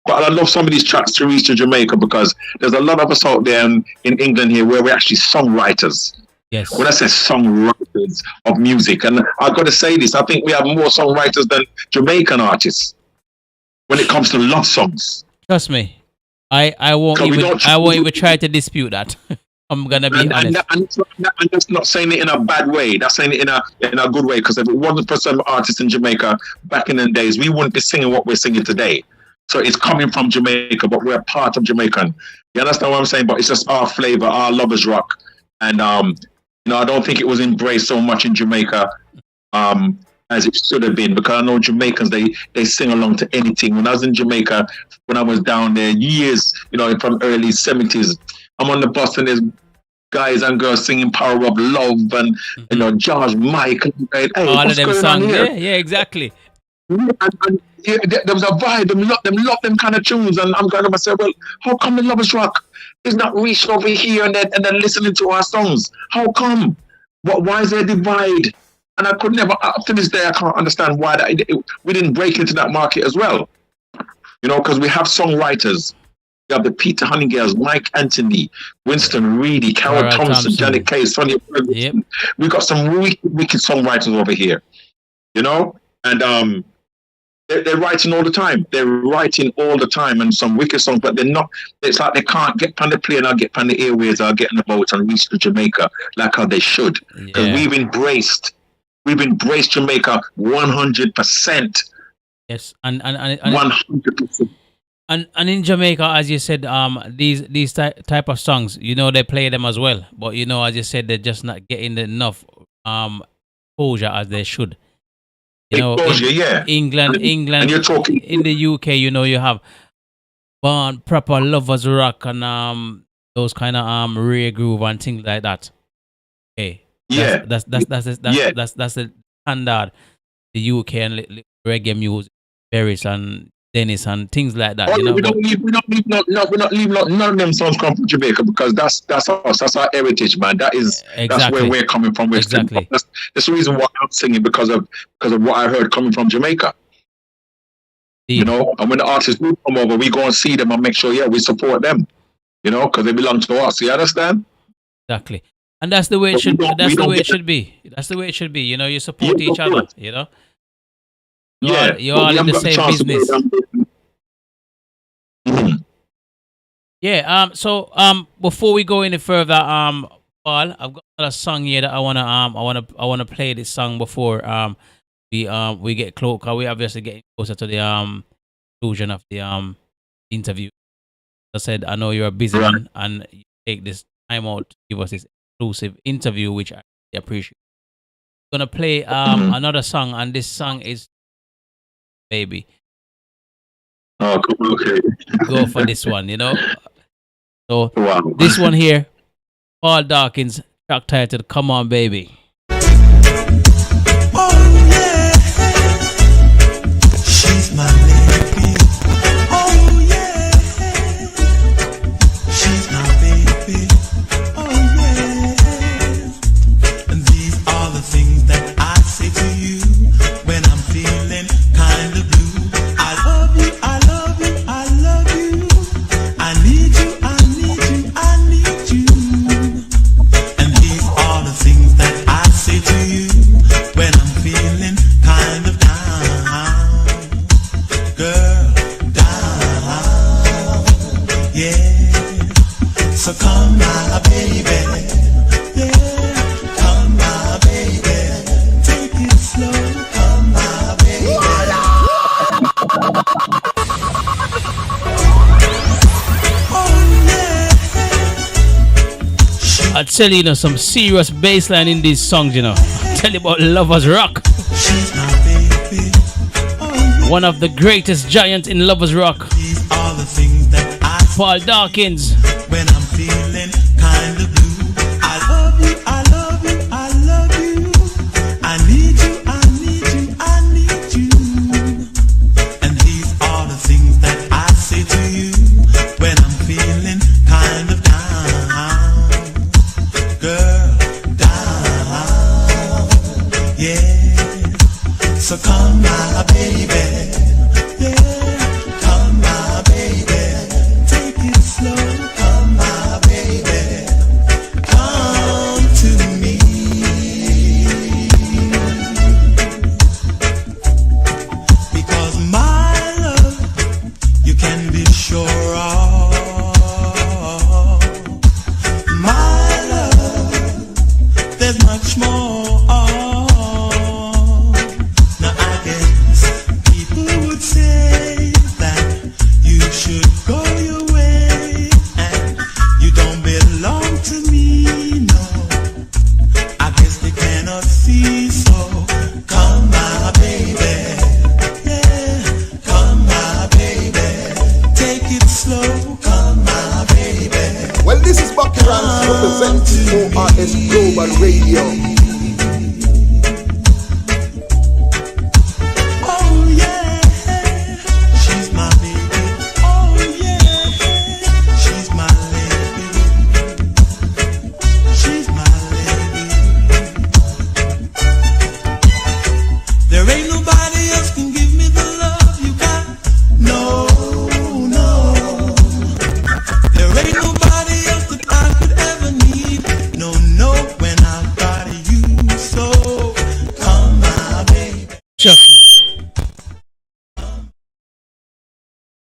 But I love some of these tracks to reach to Jamaica because there's a lot of us out there in England here where we're actually songwriters. Yes. When I say songwriters of music, and I've got to say this, I think we have more songwriters than Jamaican artists when it comes to love songs. Trust me, I won't even try to dispute that. I'm gonna be honest. And that's not saying it in a bad way. That's saying it in a good way. Because if it wasn't for some artists in Jamaica back in the days, we wouldn't be singing what we're singing today. So it's coming from Jamaica, but we're part of Jamaican. You understand what I'm saying? But it's just our flavor, our Lovers Rock. And, I don't think it was embraced so much in Jamaica as it should have been, because I know Jamaicans, they sing along to anything. When I was in Jamaica, when I was down there years, from early 70s, I'm on the bus and there's guys and girls singing Power of Love and, George Michael. Hey, all of them songs. Yeah, exactly. And there was a vibe, them kind of tunes, and I'm going to myself, well, how come the Lovers Rock is not reaching over here and they're listening to our songs? How come? Why is there a divide? And I could never, up to this day, I can't understand why we didn't break into that market as well. Because we have songwriters You have the Peter Honeygales, Mike Anthony, Winston Reedy, Carol Thompson, Janet Kay, Sonia Ferguson. We got some wicked songwriters over here, you know, and they're writing all the time. They're writing all the time, and some wicked songs, but they're not. It's like they can't get on the plane or get on the airways or get on the boat and reach to Jamaica like how they should, because we've embraced Jamaica 100%. Yes, and 100%. And in Jamaica, as you said, these type of songs, you know, they play them as well. But you know, as you said, they're just not getting enough exposure as they should. You know, England, and you're talking in the UK. You know, you have proper lovers rock and those kind of rare groove and things like that. Okay, that's the standard. The UK and reggae music, Paris and Dennis and things like that. You know, we're not leaving none of them songs come from Jamaica, because that's us. That's our heritage, man. That's where we're coming from. Exactly. That's the reason why I'm singing, because of what I heard coming from Jamaica. You know, and when the artists do come over, we go and see them and make sure, we support them. You know, because they belong to us. You understand? Exactly. And that's the way it should be. That's the way it should be. That's the way it should be. You know, you support each other. You know. You're all in the same business. Yeah. So before we go any further, Paul, I've got a song here that I wanna play this song before we get close. We obviously getting closer to the conclusion of the interview. As I said, I know you're a busy man, and you take this time out to give us this exclusive interview, which I appreciate. I'm gonna play another song, and this song is Baby. Oh, okay. Go for this one, you know. So this one here, Paul Darkins, track titled "Come On, Baby." Oh yeah, she's my baby. Oh yeah, she's my baby. Oh yeah, and these are the things that I say to you when I'm feeling kind of blue. I love you, I love you, I love you. I need you, I need you, I need you. And these are the things that I say to you when I'm feeling kind of down. Girl, down. Yeah. So come my baby. Yeah. Come my baby. Take it slow. Come my baby. I tell you, some serious bassline in these songs, you know. I tell you about Lovers Rock. She's my baby. Oh, yeah. One of the greatest giants in Lovers Rock. These are the things that I Paul Darkins. when I'm feeling kind of blue. I love you, I love you, I love you. I need you, I need you, I need you. And these are the things that I say to you when I'm feeling kind of down. Girl, down. Yeah. So come my baby. Yeah. Come my baby. Take it slow. Come my baby. Come to me. Because my love you can be sure of. My love, there's much more. Now I guess people would say that you should go your way and you don't belong to me, no. I guess they cannot see, so come my baby. Yeah, come my baby. Take it slow, come my baby. Well, this is Bucky Rance representing ORS Global Radio. Oh yeah, she's my baby. Oh yeah, she's my lady. She's my lady. There ain't nobody else can give me the love you got. No, no.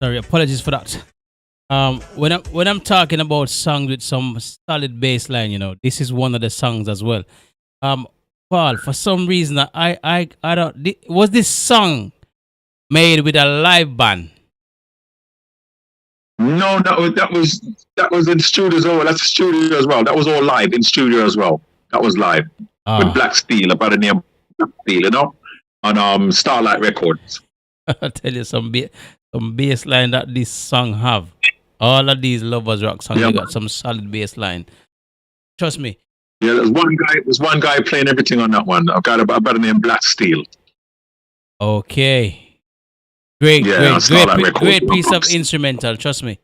Sorry, apologies for that. When I'm talking about songs with some solid bass line, this is one of the songs as well. Paul, for some reason, I don't. Was this song made with a live band? No, that was in studio as well. That's a studio as well. That was all live in studio as well. That was live with Black Steel, about the name Black Steel, on Starlight Records. I'll tell you some bass line that this song have. All of these lovers rock songs, they got some solid bass line. Trust me. Yeah, there's one guy playing everything on that one. I've got about the name Black Steel. Okay. Great piece of instrumental. Trust me,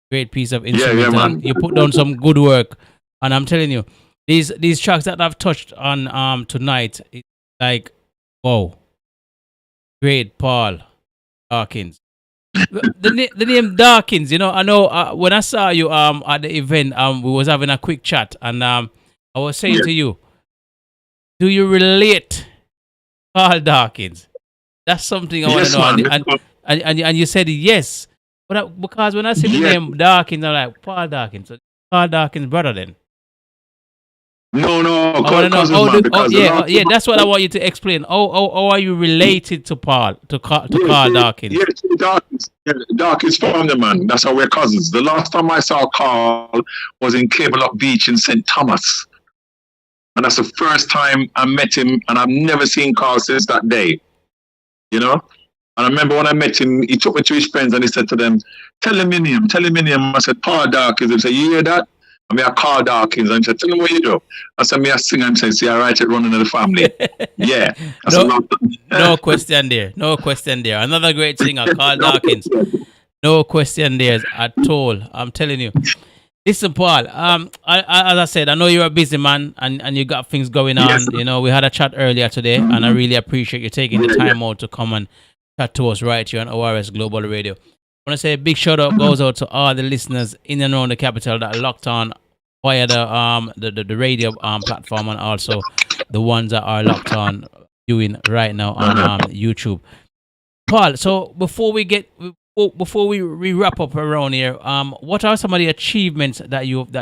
great piece of instrumental. Yeah, man. You put down some good work, and I'm telling you, these tracks that I've touched on tonight, it's like, wow, great, Paul Darkins. the name Darkins, I know when I saw you at the event, we was having a quick chat, and I was saying to you, do you relate Paul Darkins? That's something I want to know. And you said yes. But because when I see the name Darkins, I'm like, Paul Darkins. So Paul Darkins' brother then? No. That's what I want you to explain. How are you related to Paul, Carl Darkins? Yeah, Darkins from the man. That's how we're cousins. The last time I saw Carl was in Cable Up Beach in St. Thomas. And that's the first time I met him, and I've never seen Carl since that day. And I remember when I met him, he took me to his friends and he said to them, tell him your name. I said, Paul Darkins. He said, you hear that? I mean, I call Darkins. And he said, tell him what you do. I said, me I sing and say, see, I write it running in the family. Yeah. No question there. Another great singer, Carl Darkins. No question there at all. I'm telling you. Listen, Paul, as I said, I know you're a busy man and you got things going on. Yes. We had a chat earlier today, and I really appreciate you taking the time out to come and chat to us right here on ORS Global Radio. I want to say a big shout out goes out to all the listeners in and around the capital that are locked on via the radio platform, and also the ones that are locked on viewing right now on YouTube. Paul, so before we wrap up around here, what are some of the achievements that you've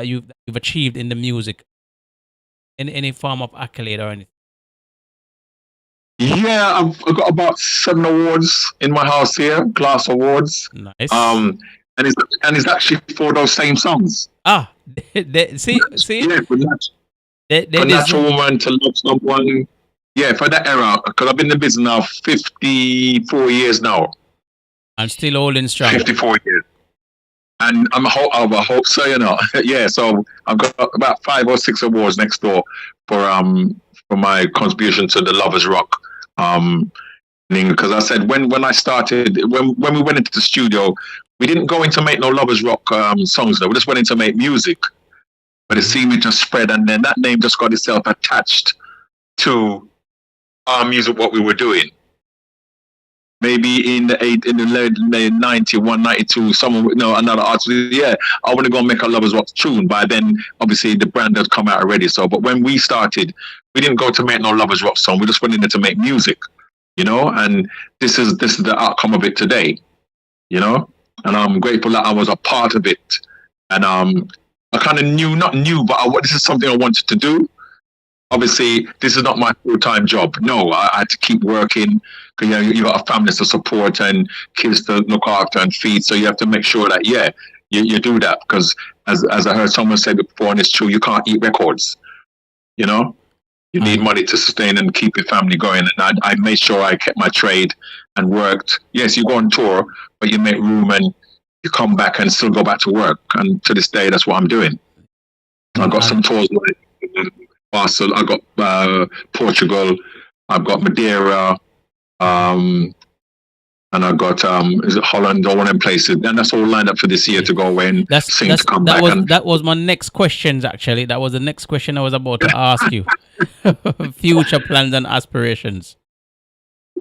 achieved in the music, in any form of accolade or anything? Yeah, I've got about 7 awards in my house here, Glass Awards. Nice. And it's actually for those same songs. See. Yeah, for Natural Woman, To Love Someone. Yeah, for that era, because I've been in the business now 54 years now. And still holding strong. 54 years. And I hope so, Yeah, so I've got about 5 or 6 awards next door for my contribution to the Lovers Rock. Because I said when I started, when we went into the studio, we didn't go in to make no Lovers Rock songs, though. We just went in to make music. But it seemed to just spread, and then that name just got itself attached to our music, what we were doing. Maybe in the late 91, 92, another artist, I want to go and make a Lovers Rock tune. By then, obviously, the brand had come out already. So, but when we started, we didn't go to make no Lovers Rock song. We just went in there to make music, and this is the outcome of it today, and I'm grateful that I was a part of it. And I kind of but this is something I wanted to do. Obviously, this is not my full-time job. No, I had to keep working because you got a family to support and kids to look after and feed. So you have to make sure that, you do that, because as I heard someone say before, and it's true, you can't eat records. You need money to sustain and keep your family going. And I made sure I kept my trade and worked. Yes, you go on tour, but you make room and you come back and still go back to work. And to this day, that's what I'm doing. I've got some tours with Basel, I got Portugal, I've got Madeira, and I got is it Holland or one of them places, and that's all lined up for this year to go away and sing to come back. That was my next questions actually. That was the next question I was about to ask you. Future plans and aspirations.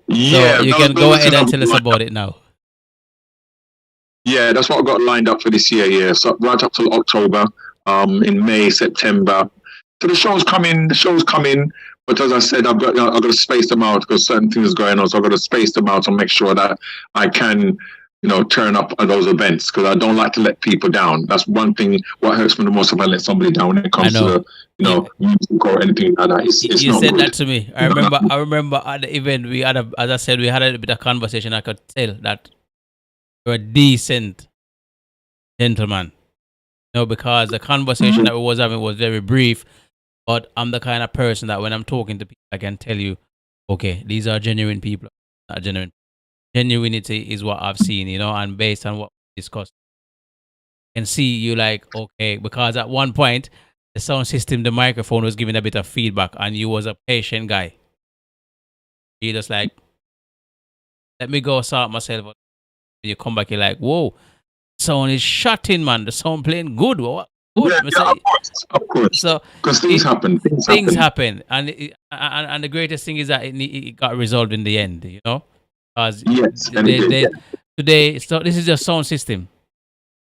Yeah, so you can go ahead and tell us about it now. Yeah, that's what I've got lined up for this year. Yeah, so right up till October. In May, September. So the show's coming, but as I said, I've got to space them out because certain things are going on. So I've got to space them out and make sure that I can turn up at those events because I don't like to let people down. That's one thing. What hurts me the most if I let somebody down when it comes to the, music or anything like that. It's you not said good. that to me. I remember at the event we had as I said, we had a bit of conversation. I could tell that you're a decent gentleman. Because the conversation that we was having was very brief, but I'm the kind of person that when I'm talking to people, I can tell you, okay, these are genuine people, not genuine. Genuinity is what I've seen, and based on what we discussed, and see you like, okay, because at one point, the sound system, the microphone was giving a bit of feedback, and you was a patient guy. You just like, let me go sort myself out. You come back, you're like, whoa, sound is shutting, man. The sound playing good. What? Yeah, of course. So because things happen. Things happen, and the greatest thing is that it got resolved in the end. Because today, so this is your sound system.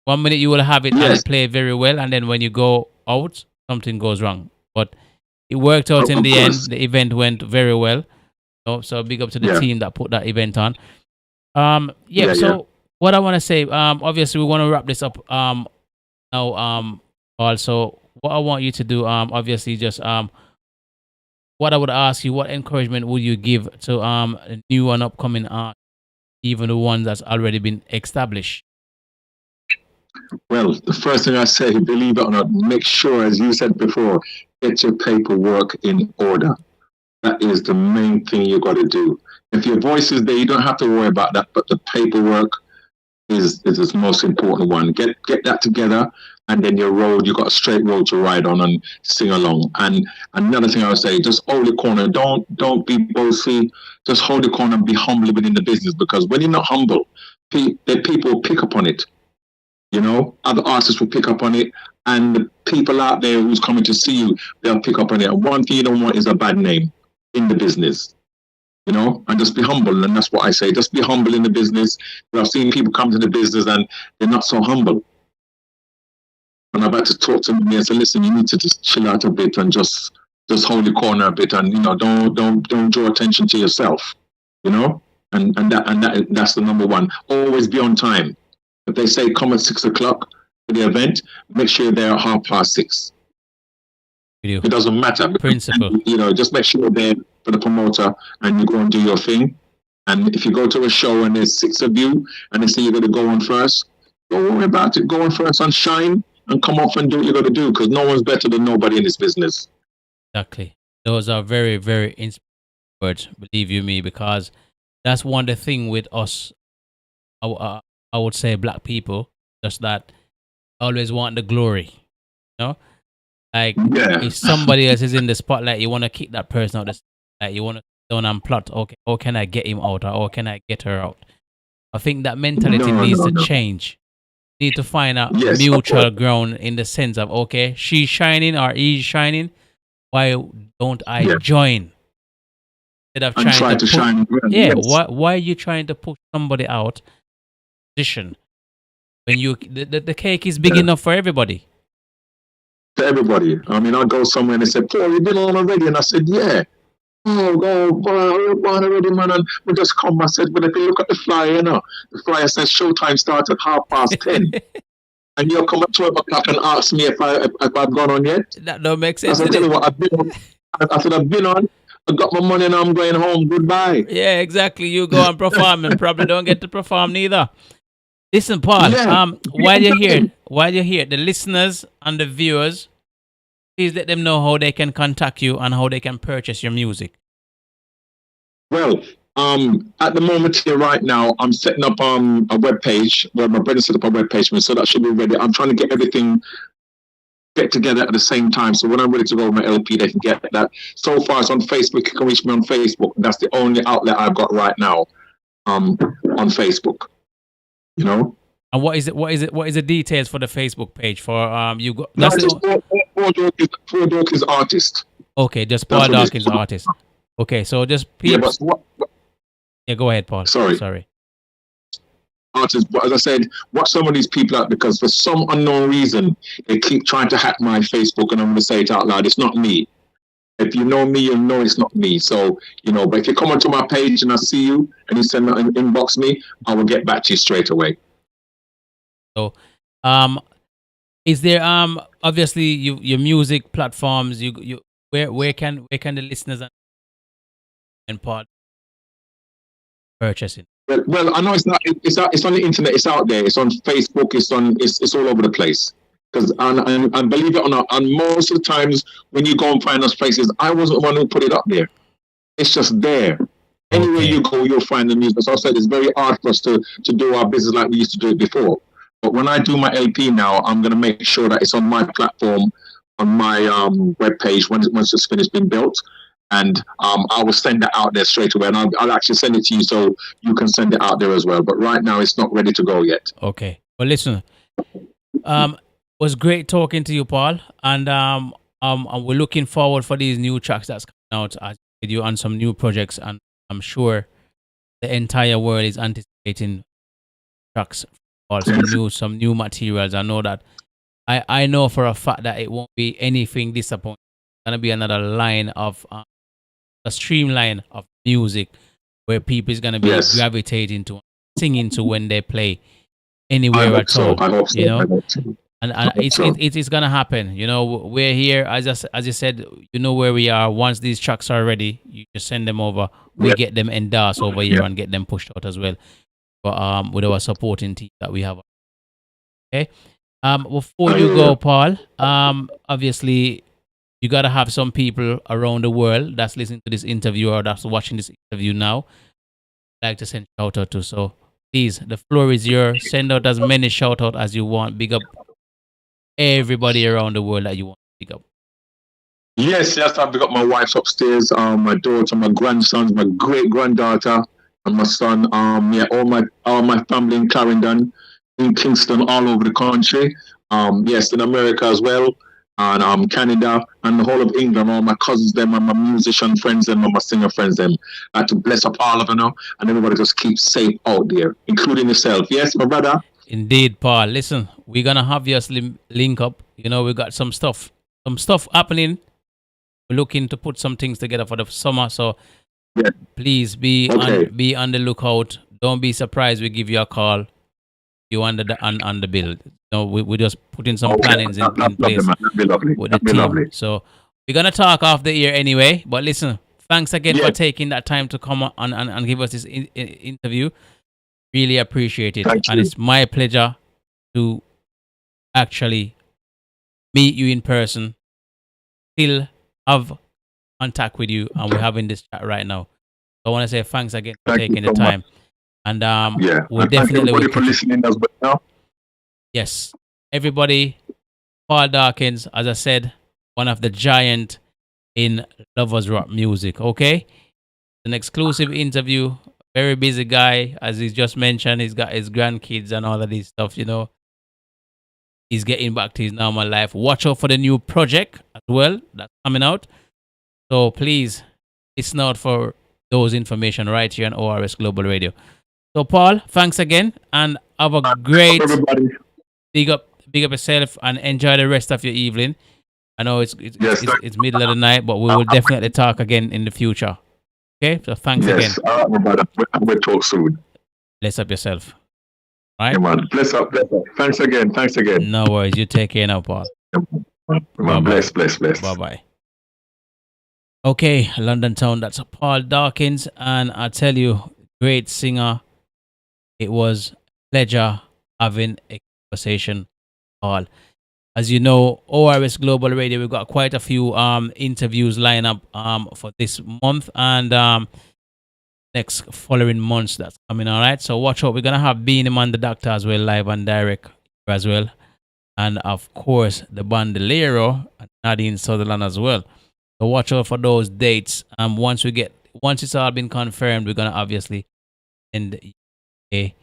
1 minute you will have it and it play very well, and then when you go out, something goes wrong. But it worked out in the end. The event went very well. So big up to the team that put that event on. So what I want to say, obviously we want to wrap this up now. Also, what I want you to do, obviously, just what I would ask you, what encouragement would you give to new and upcoming art, even the ones that's already been established? Well, the first thing I say, believe it or not, make sure, as you said before, get your paperwork in order. That is the main thing you got to do. If your voice is there, you don't have to worry about that, but the paperwork is the most important one. Get that together, and then your road, you got a straight road to ride on and sing along. And another thing I would say, just hold the corner. Don't be bossy. Just hold the corner and be humble within the business, because when you're not humble, people pick up on it. Other artists will pick up on it, and the people out there who's coming to see you, they'll pick up on it. And one thing you don't want is a bad name in the business. And just be humble. And that's what I say. Just be humble in the business. I've seen people come to the business and they're not so humble. And I've had to talk to them and say, listen, you need to just chill out a bit and just hold the corner a bit, and don't draw attention to yourself. And that's the number one. Always be on time. If they say come at 6 o'clock for the event, make sure you're there at 6:30. It doesn't matter. Principle. Just make sure you're there for the promoter and you go and do your thing. And if you go to a show and there's 6 of you and they say you're going to go on first, don't worry about it. Go on first and shine and come off and do what you got to do, because no one's better than nobody in this business. Exactly. Those are very, very inspiring words, believe you me, because that's one of the thing with us, I would say black people, just that always want the glory. Like if somebody else is in the spotlight, you want to kick that person out the spotlight. You want to sit down and plot, okay, how can I get him out, or how can I get her out? I think that mentality needs to change. Need to find a mutual ground in the sense of, okay, she's shining or he's shining. Why don't I join? Instead of trying to shine. Why are you trying to push somebody out position when the cake is big enough for everybody? To everybody. I mean, I go somewhere and they say, Paul, you been on already? And I said, yeah. Oh, go on already, man. And we just come. I said, but if you look at the flyer, the flyer says showtime starts at 10:30. And you'll come at 12 o'clock and ask me if I've gone on yet? That don't make sense. I said, tell you what, I've been on. I said, I've been on. I got my money and I'm going home. Goodbye. Yeah, exactly. You go and perform and probably don't get to perform neither. Listen, Paul, while you're here, the listeners and the viewers, please let them know how they can contact you and how they can purchase your music. Well, at the moment here right now, I'm setting up a web page where my brother set up a web page for me, so that should be ready. I'm trying to get everything together at the same time, so when I'm ready to go with my LP, they can get that. So far, it's on Facebook. You can reach me on Facebook. That's the only outlet I've got right now, on Facebook. And what is the details for the Facebook page for you? That's Paul Darkins artist. Okay, just Paul Darkins artist. Okay, so just peeps. Yeah, go ahead, Paul. Sorry. Artists, but as I said, watch some of these people out, because for some unknown reason they keep trying to hack my Facebook, and I'm going to say it out loud. It's not me. They if you know me, you'll know it's not me. So, but if you come onto my page and I see you and you send and inbox me, I will get back to you straight away. So, is there obviously your music platforms, you where can the listeners and part purchasing? Well, I know it's not. It's on the internet. It's out there. It's on Facebook. It's all over the place. Because and believe it or not, and most of the times when you go and find those places, I wasn't the one who put it up there. It's just there. Anywhere you go, you'll find the music. So I said it's very hard for us to do our business like we used to do it before. But when I do my LP now, I'm going to make sure that it's on my platform, on my webpage once it's finished being built. And I will send that out there straight away. And I'll actually send it to you so you can send it out there as well. But right now, it's not ready to go yet. Okay. Well, listen. Was great talking to you, Paul. And we're looking forward for these new tracks that's coming out with you on some new projects. And I'm sure the entire world is anticipating tracks or some new materials. I know that. I know for a fact that it won't be anything disappointing. It's gonna be another line of a streamline of music where people is gonna be gravitating to, singing to when they play anywhere at all. I hope so. You know, and it's gonna happen. You know, we're here as you said. You know where we are. Once these tracks are ready, you just send them over. We get them endorsed over here and get them pushed out as well. But with our supporting team that we have. Okay. Before you go, Paul, obviously you gotta have some people around the world that's listening to this interview or that's watching this interview now. I'd like to send shout out to. So please, the floor is yours. Send out as many shout out as you want. Big up everybody around the world that you want to pick up. Yes, I've got my wife upstairs, my daughter, my grandsons, my great granddaughter, and my son. All my family in Clarendon, in Kingston, all over the country. Yes, in America as well, and Canada, and the whole of England. All my cousins, them, and my musician friends, them, and my singer friends, them. To bless up all of you now, and everybody just keep safe out there, including yourself. Yes, my brother. Indeed, Paul. Listen, we're gonna obviously link up. You know, we got some stuff happening. We're looking to put some things together for the summer, so please be on the lookout. Don't be surprised we give you a call. You under the bill. No, we just putting some plannings in place with the team. So we're gonna talk off the air anyway. But listen, thanks again for taking that time to come on and give us this interview. Really appreciate it. And it's my pleasure to actually meet you in person. Still have contact with you, and we're having this chat right now. So I want to say thanks again for taking the time. And we'll definitely for listening as well. Yes. Everybody, Paul Darkins, as I said, one of the giant in lovers rock music. Okay? An exclusive interview. Very busy guy, as he's just mentioned. He's got his grandkids and all of this stuff, you know. He's getting back to his normal life. Watch out for the new project as well that's coming out. So please, listen out for those information right here on ORS Global Radio. So Paul, thanks again, and have a great big up yourself and enjoy the rest of your evening. I know it's middle of the night, but we will definitely talk again in the future. Okay, so thanks again. We'll talk soon. Bless up yourself. All right? Yeah, man. Bless up. Thanks again. No worries. You take care now, Paul. Bless. Bye-bye. Okay, London Town, that's Paul Darkins. And I tell you, great singer. It was a pleasure having a conversation, Paul. As you know, ORS Global Radio, we've got quite a few interviews lined up for this month and next following months that's coming, all right? So watch out. We're going to have Beanie Man the Doctor as well, live and direct as well. And, of course, the Bandolero and Nadine Sutherland as well. So watch out for those dates. Once it's all been confirmed, we're going to obviously send a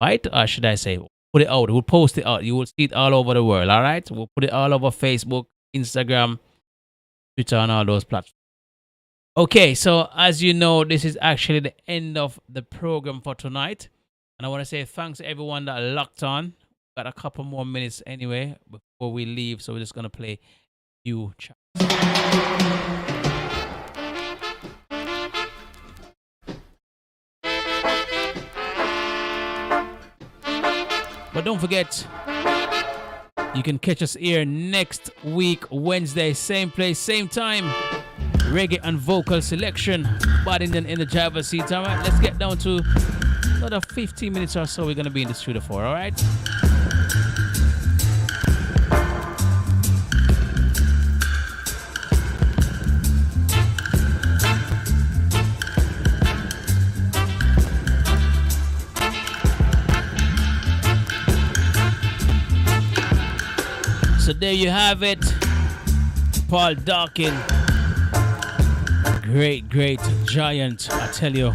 right, or should I say, put it out. We'll post it out. You will see it all over the world, all right? We'll put it all over Facebook, Instagram, Twitter, and all those platforms. Okay, so as you know, this is actually the end of the program for tonight. And I want to say thanks to everyone that locked on. Got a couple more minutes anyway before we leave, so we're just going to play a few tracks. But don't forget, you can catch us here next week, Wednesday, same place, same time. Reggae and vocal selection, Boddington in the driver's seat. All right, let's get down to another 15 minutes or so. We're going to be in the studio for, all right? So there you have it, Paul Darkins, great giant. I tell you,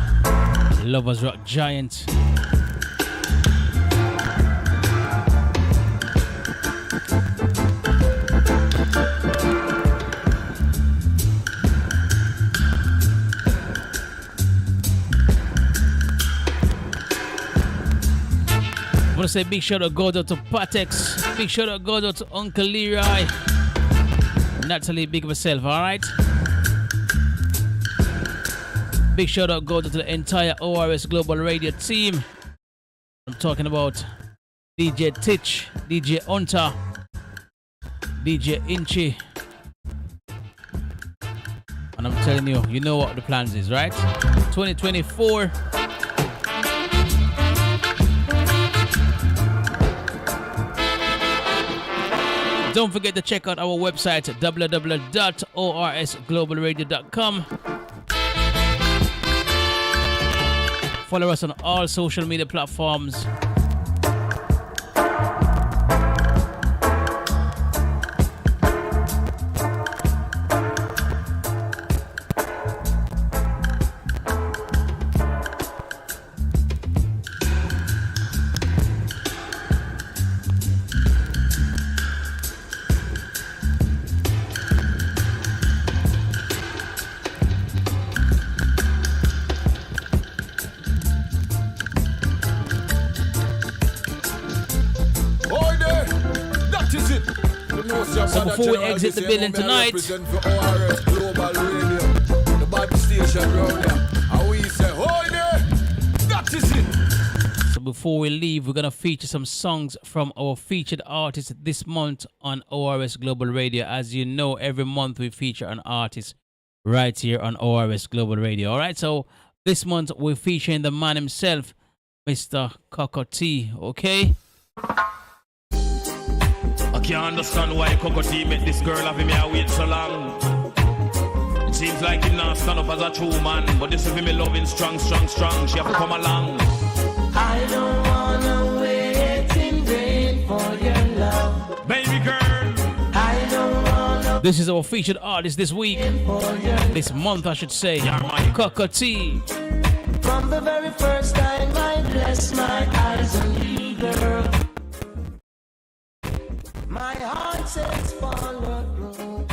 Lovers Rock giant. I want to say big shout out goes out to Patex, big shout out goes out to Uncle Leroy, Natalie, big of herself, alright? Big shout out goes out to the entire ORS Global Radio team. I'm talking about DJ Titch, DJ Unta, DJ Inchi. And I'm telling you, you know what the plans is, right? 2024. Don't forget to check out our website at www.orsglobalradio.com. Follow us on all social media platforms. So before we exit the building tonight, so before we leave, we're gonna feature some songs from our featured artists this month on ORS Global Radio. As you know, every month we feature an artist right here on ORS Global Radio. All right, so this month we're featuring the man himself, Mr. Coco T. Okay. I can't understand why Coco T make this girl have me wait so long. It seems like him not stand up as a true man, but this is me loving strong. She have to come along. I don't wanna wait in vain for your love, baby girl. I don't wanna. This is our featured artist this week, this month I should say, Coco T. From the very first time I bless my eyes on you, girl, my heart says follow through.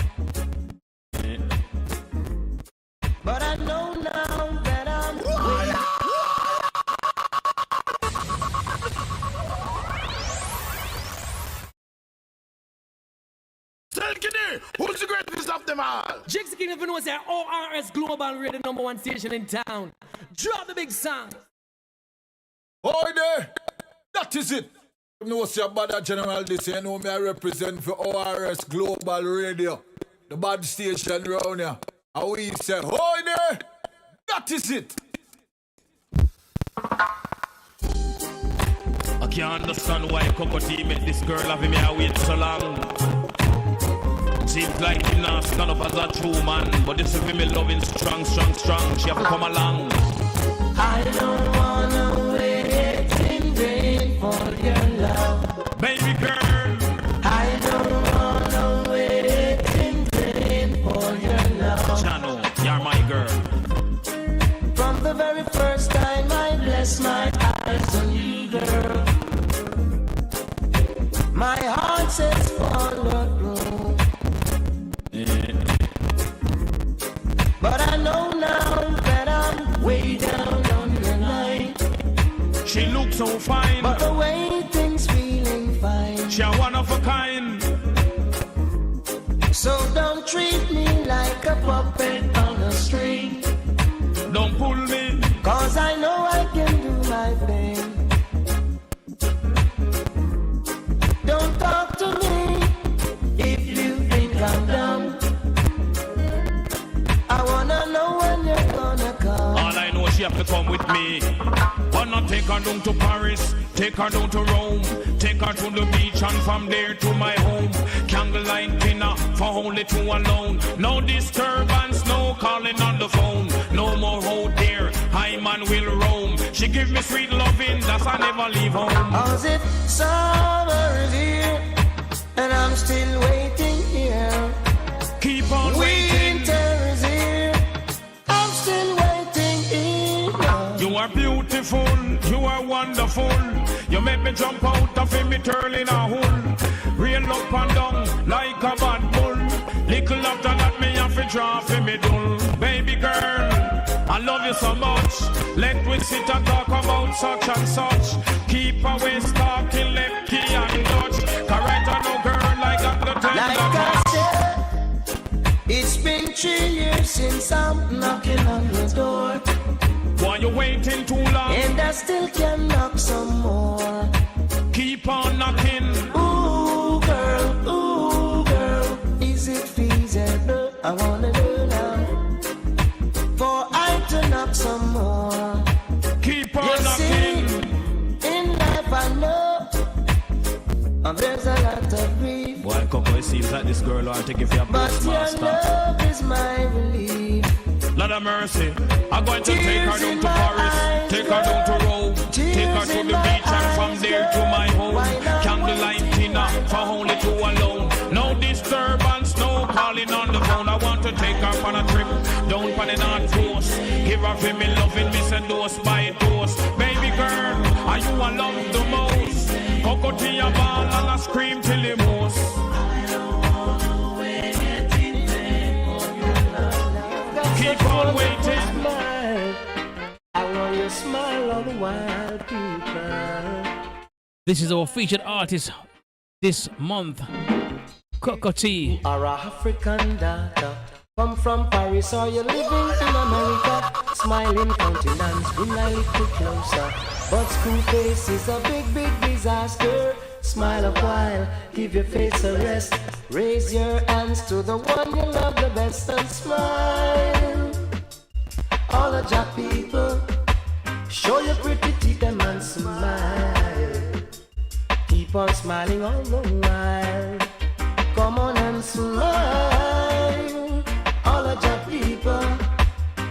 But I know now that I'm waiting. Who's the greatest of them all? Jigsy King, if you know, say ORS Global Radio #1 station in town. Drop the big song. Oi there! That is it! You know, say about General this, you know me I represent for ORS Global Radio, the bad station round here. And we say, oi there! That is it! I can't understand why Coco T make this girl have me wait so long. Seems like him not stand up as a true man, but this is me loving strong. She have to come along. I don't wanna wait in vain for your love, baby girl. I don't wanna wait in vain for your love. Chano, you're my girl. From the very first time I bless my eyes on you, girl, my heart says follow through. But I know now that I'm way down on your line. She looks so fine, but the way things feeling fine. She a one of a kind. So don't treat me like a puppet on a string. Don't pull me, cause I know I can do my thing. Don't talk to me if you think I'm dumb. I wanna know when you're gonna come. all I know she have to come with me. Wanna take her down to Paris, take her down to Rome, take her to the beach and from there to my home. Candlelight dinner for only two alone. No disturbance, no calling on the phone. No more out there, I man will roam. She give me sweet loving, that's I never leave home. How's it summer is here, and I'm still waiting here. Keep on waiting. Winter is here, I'm still waiting here. You are beautiful, you are wonderful. You make me jump out of me turning a hole. Rain up and down like a bad bull. Little after that me have to draw for me dull. Baby girl, I love you so much. Let we sit and talk about such and such. Keep away stalking left key and Dutch. Correct a no girl like at the time. Like I said, it's been 3 years since I'm knocking on your door. Why you waiting too long? And I still can knock some more. Keep on knocking. Ooh girl, is it feasible? I wanna do now. For I to knock some more. Keep on you knocking. See, in life I know there's a lot of grief. Boy, Coco, it seems like this girl ought to give you a but boost, your master. love is my relief. Lord of mercy, I'm going to take her down to Paris, take her down to Rome, take her to the beach and from there to my home. Candlelight dinner for only two alone. No disturbance, no calling on the phone. I want to take her on a trip down on the North Coast. Give her for me loving me, send dose by dose. Baby girl, are you I love the most? Coco to your ball and I scream till the most. Keep on waiting. I want your smile on the wild people. This is our featured artist this month, Coco T. Our African daughter, come from Paris or you're living in America. Smiling countenance, bring a little closer. But school face is a big, big disaster. Smile a while, give your face a rest. Raise your hands to the one you love the best and smile. All of your people, show your pretty teeth them and smile. Keep on smiling all the while. Come on and smile. All of your people,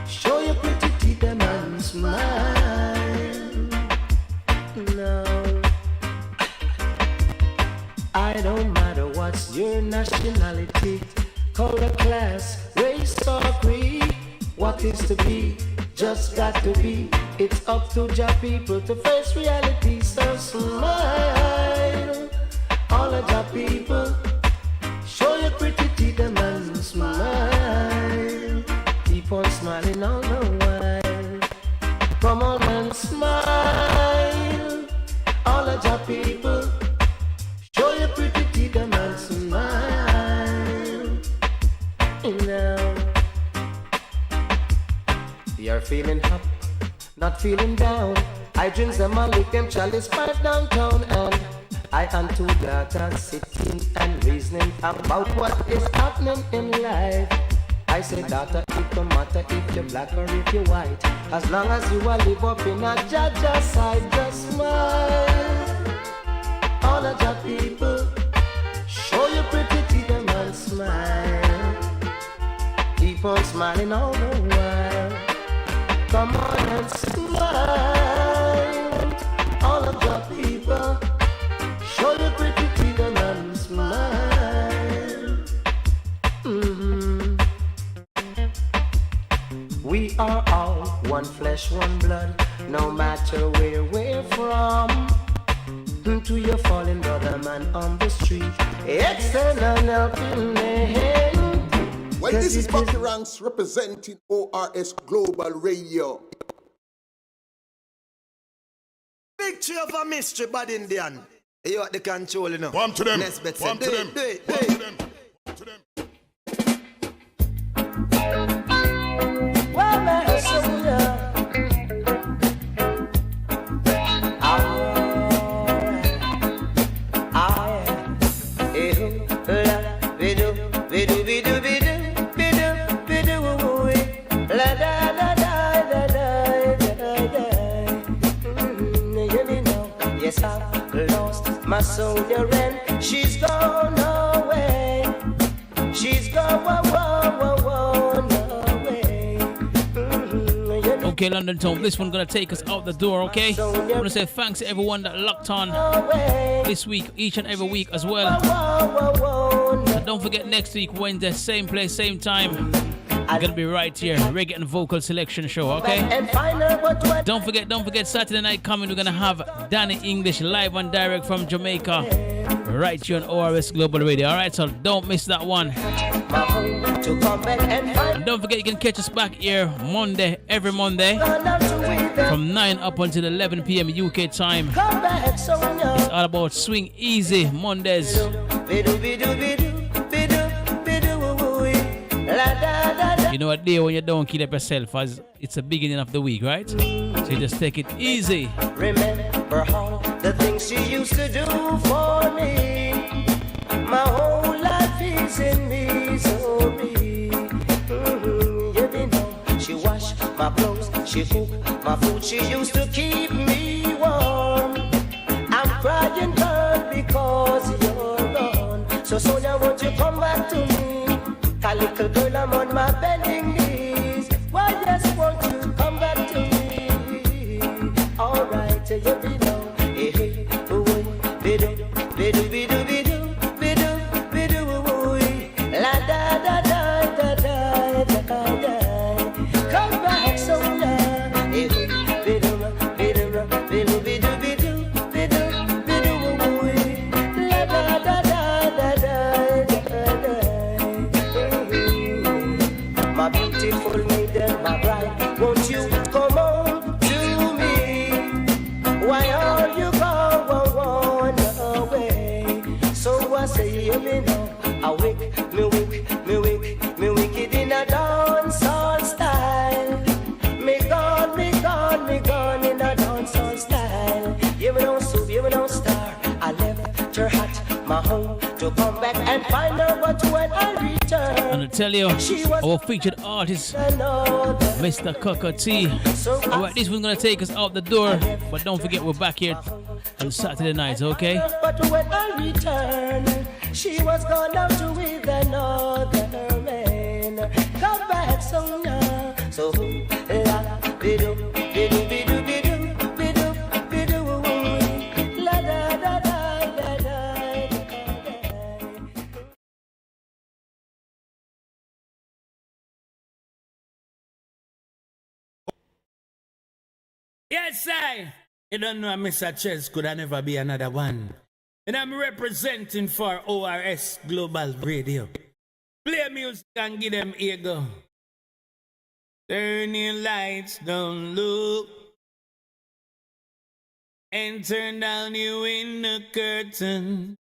show your pretty teeth them and smile. No, I don't matter what's your nationality, color, class, race or creed. What is to be, just got to be. It's up to your people to face reality, so smile. All of your people, show your pretty teeth and smile. Keep on smiling all the while. Come on and smile. All of your people, show your pretty teeth and smile. Now you're feeling up, not feeling down. I drink them and lick them chalice pipe downtown. And I and two daughters sitting and reasoning about what is happening in life. I say, daughter, it don't matter if you're black or if you're white. As long as you are live up in a Jaja side, just smile. All of your people, show your pretty teeth and smile. Keep on smiling all the while. Come on and smile. All of your people, show your pretty teeth and smile. We are all one flesh, one blood, no matter where we're from. To your fallen brother man on the street, extend an helping hand. Well, this is Bucky Ranks representing ORS Global Radio. Picture of a mystery bad Indian. You at the control, you know. One to them. Nesbeth One said, to them. do it. Yes, I've lost my Sonia and she's gone away. She's gone away. Okay, London Town, this one gonna take us out the door, okay? I want to say thanks to everyone that locked on this week, each and every week as well. So don't forget next week, Wednesday, same place, same time. We're gonna be right here, reggae and vocal selection show, okay? Don't forget Saturday night coming, we're gonna have Danny English live and direct from Jamaica, right here on ORS Global Radio. Alright, so don't miss that one. And don't forget you can catch us back here every Monday from 9 up until 11 p.m. UK time. It's all about Swing Easy Mondays. You know, a day when you don't kill up yourself, as it's the beginning of the week, right? So you just take it easy. Remember all the things she used to do for me. My whole life is in misery. You know, she washed my clothes, she cooked my food, she used to keep me warm. I'm crying, girl, because you're gone. So Sonia, won't you come back to me? A little girl, I'm on my bending knees. Why, yes, won't you come back to me? Alright, you know. Hey, hey, oh, bidu, bidu, bidu, bidu, bidu, bidu, la da da da da da da da. Come back, Sonia. Hey, bidu, bidu, bidu, bidu, bidu, bidu, bidu, la da da da da da da. My beautiful maiden, my bride, won't you come home to me? Why are you gone away? So I say, me now, I wake, me wicked in a dancehall style. Me gone in a dancehall style. You me don't soup, you me don't star. I left her hat, my home, to come back and find her, but when I return, And I tell you, our featured artist, Mr. Coco T. Alright, this one's gonna take us out the door, but don't forget we're back here on Saturday nights, okay? But when I return, she was gone out with another man. Come back, Sonia. So la bidu bidu bidu bidu bidu bidu la da da da da da. Yes, I. You don't know Mr. Chess could I never be another one. And I'm representing for ORS Global Radio. Play music and give them ego. Turn your lights down low. And turn down your window curtain.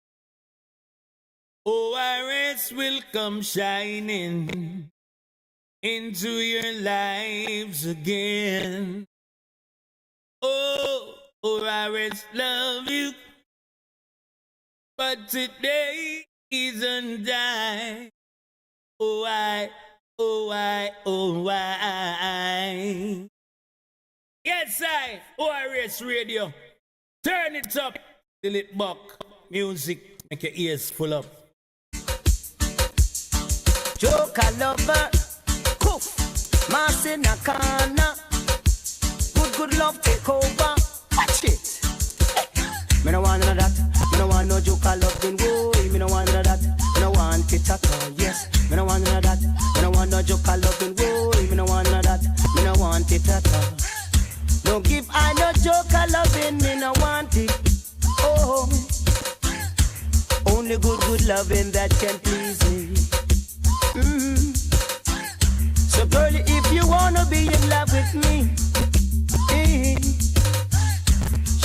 ORS will come shining into your lives again. Oh, ORS love you, but today isn't die. Oh, why, oh, why, oh, why? Yes, I, ORS Radio. Turn it up till it buck. Music, make your ears full up. Joker lover, poof, Marcy Nakana. Good love take over. Watch it. Me no want none of that. Me no want no joker loving. Whoa, me no want none of that. Me no want it at all. Yes, me no want none of that. Me no want no joker loving. Whoa, me no want none of that. Me no want it at all. No give I no joker loving. Me no want it. Oh, only good loving that can please me. So girlie, if you wanna be in love with me,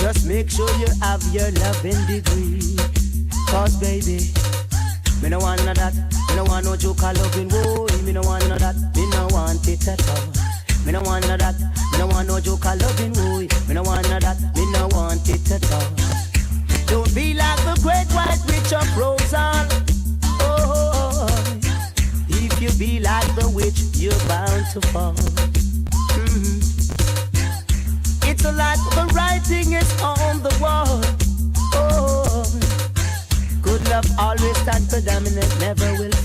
just make sure you have your loving degree. Cause baby, me no want none of that. Me no want no joker loving. Whoa, me no want none of that. Me no want it at all. Me no want none of that. Me no want no joker loving. Whoa, me no want none of that. Me no want it at all. Don't be like the great white witch of Roseanne. Oh, if you be like the witch, you're bound to fall. It's like the writing is on the wall. stand predominant, never will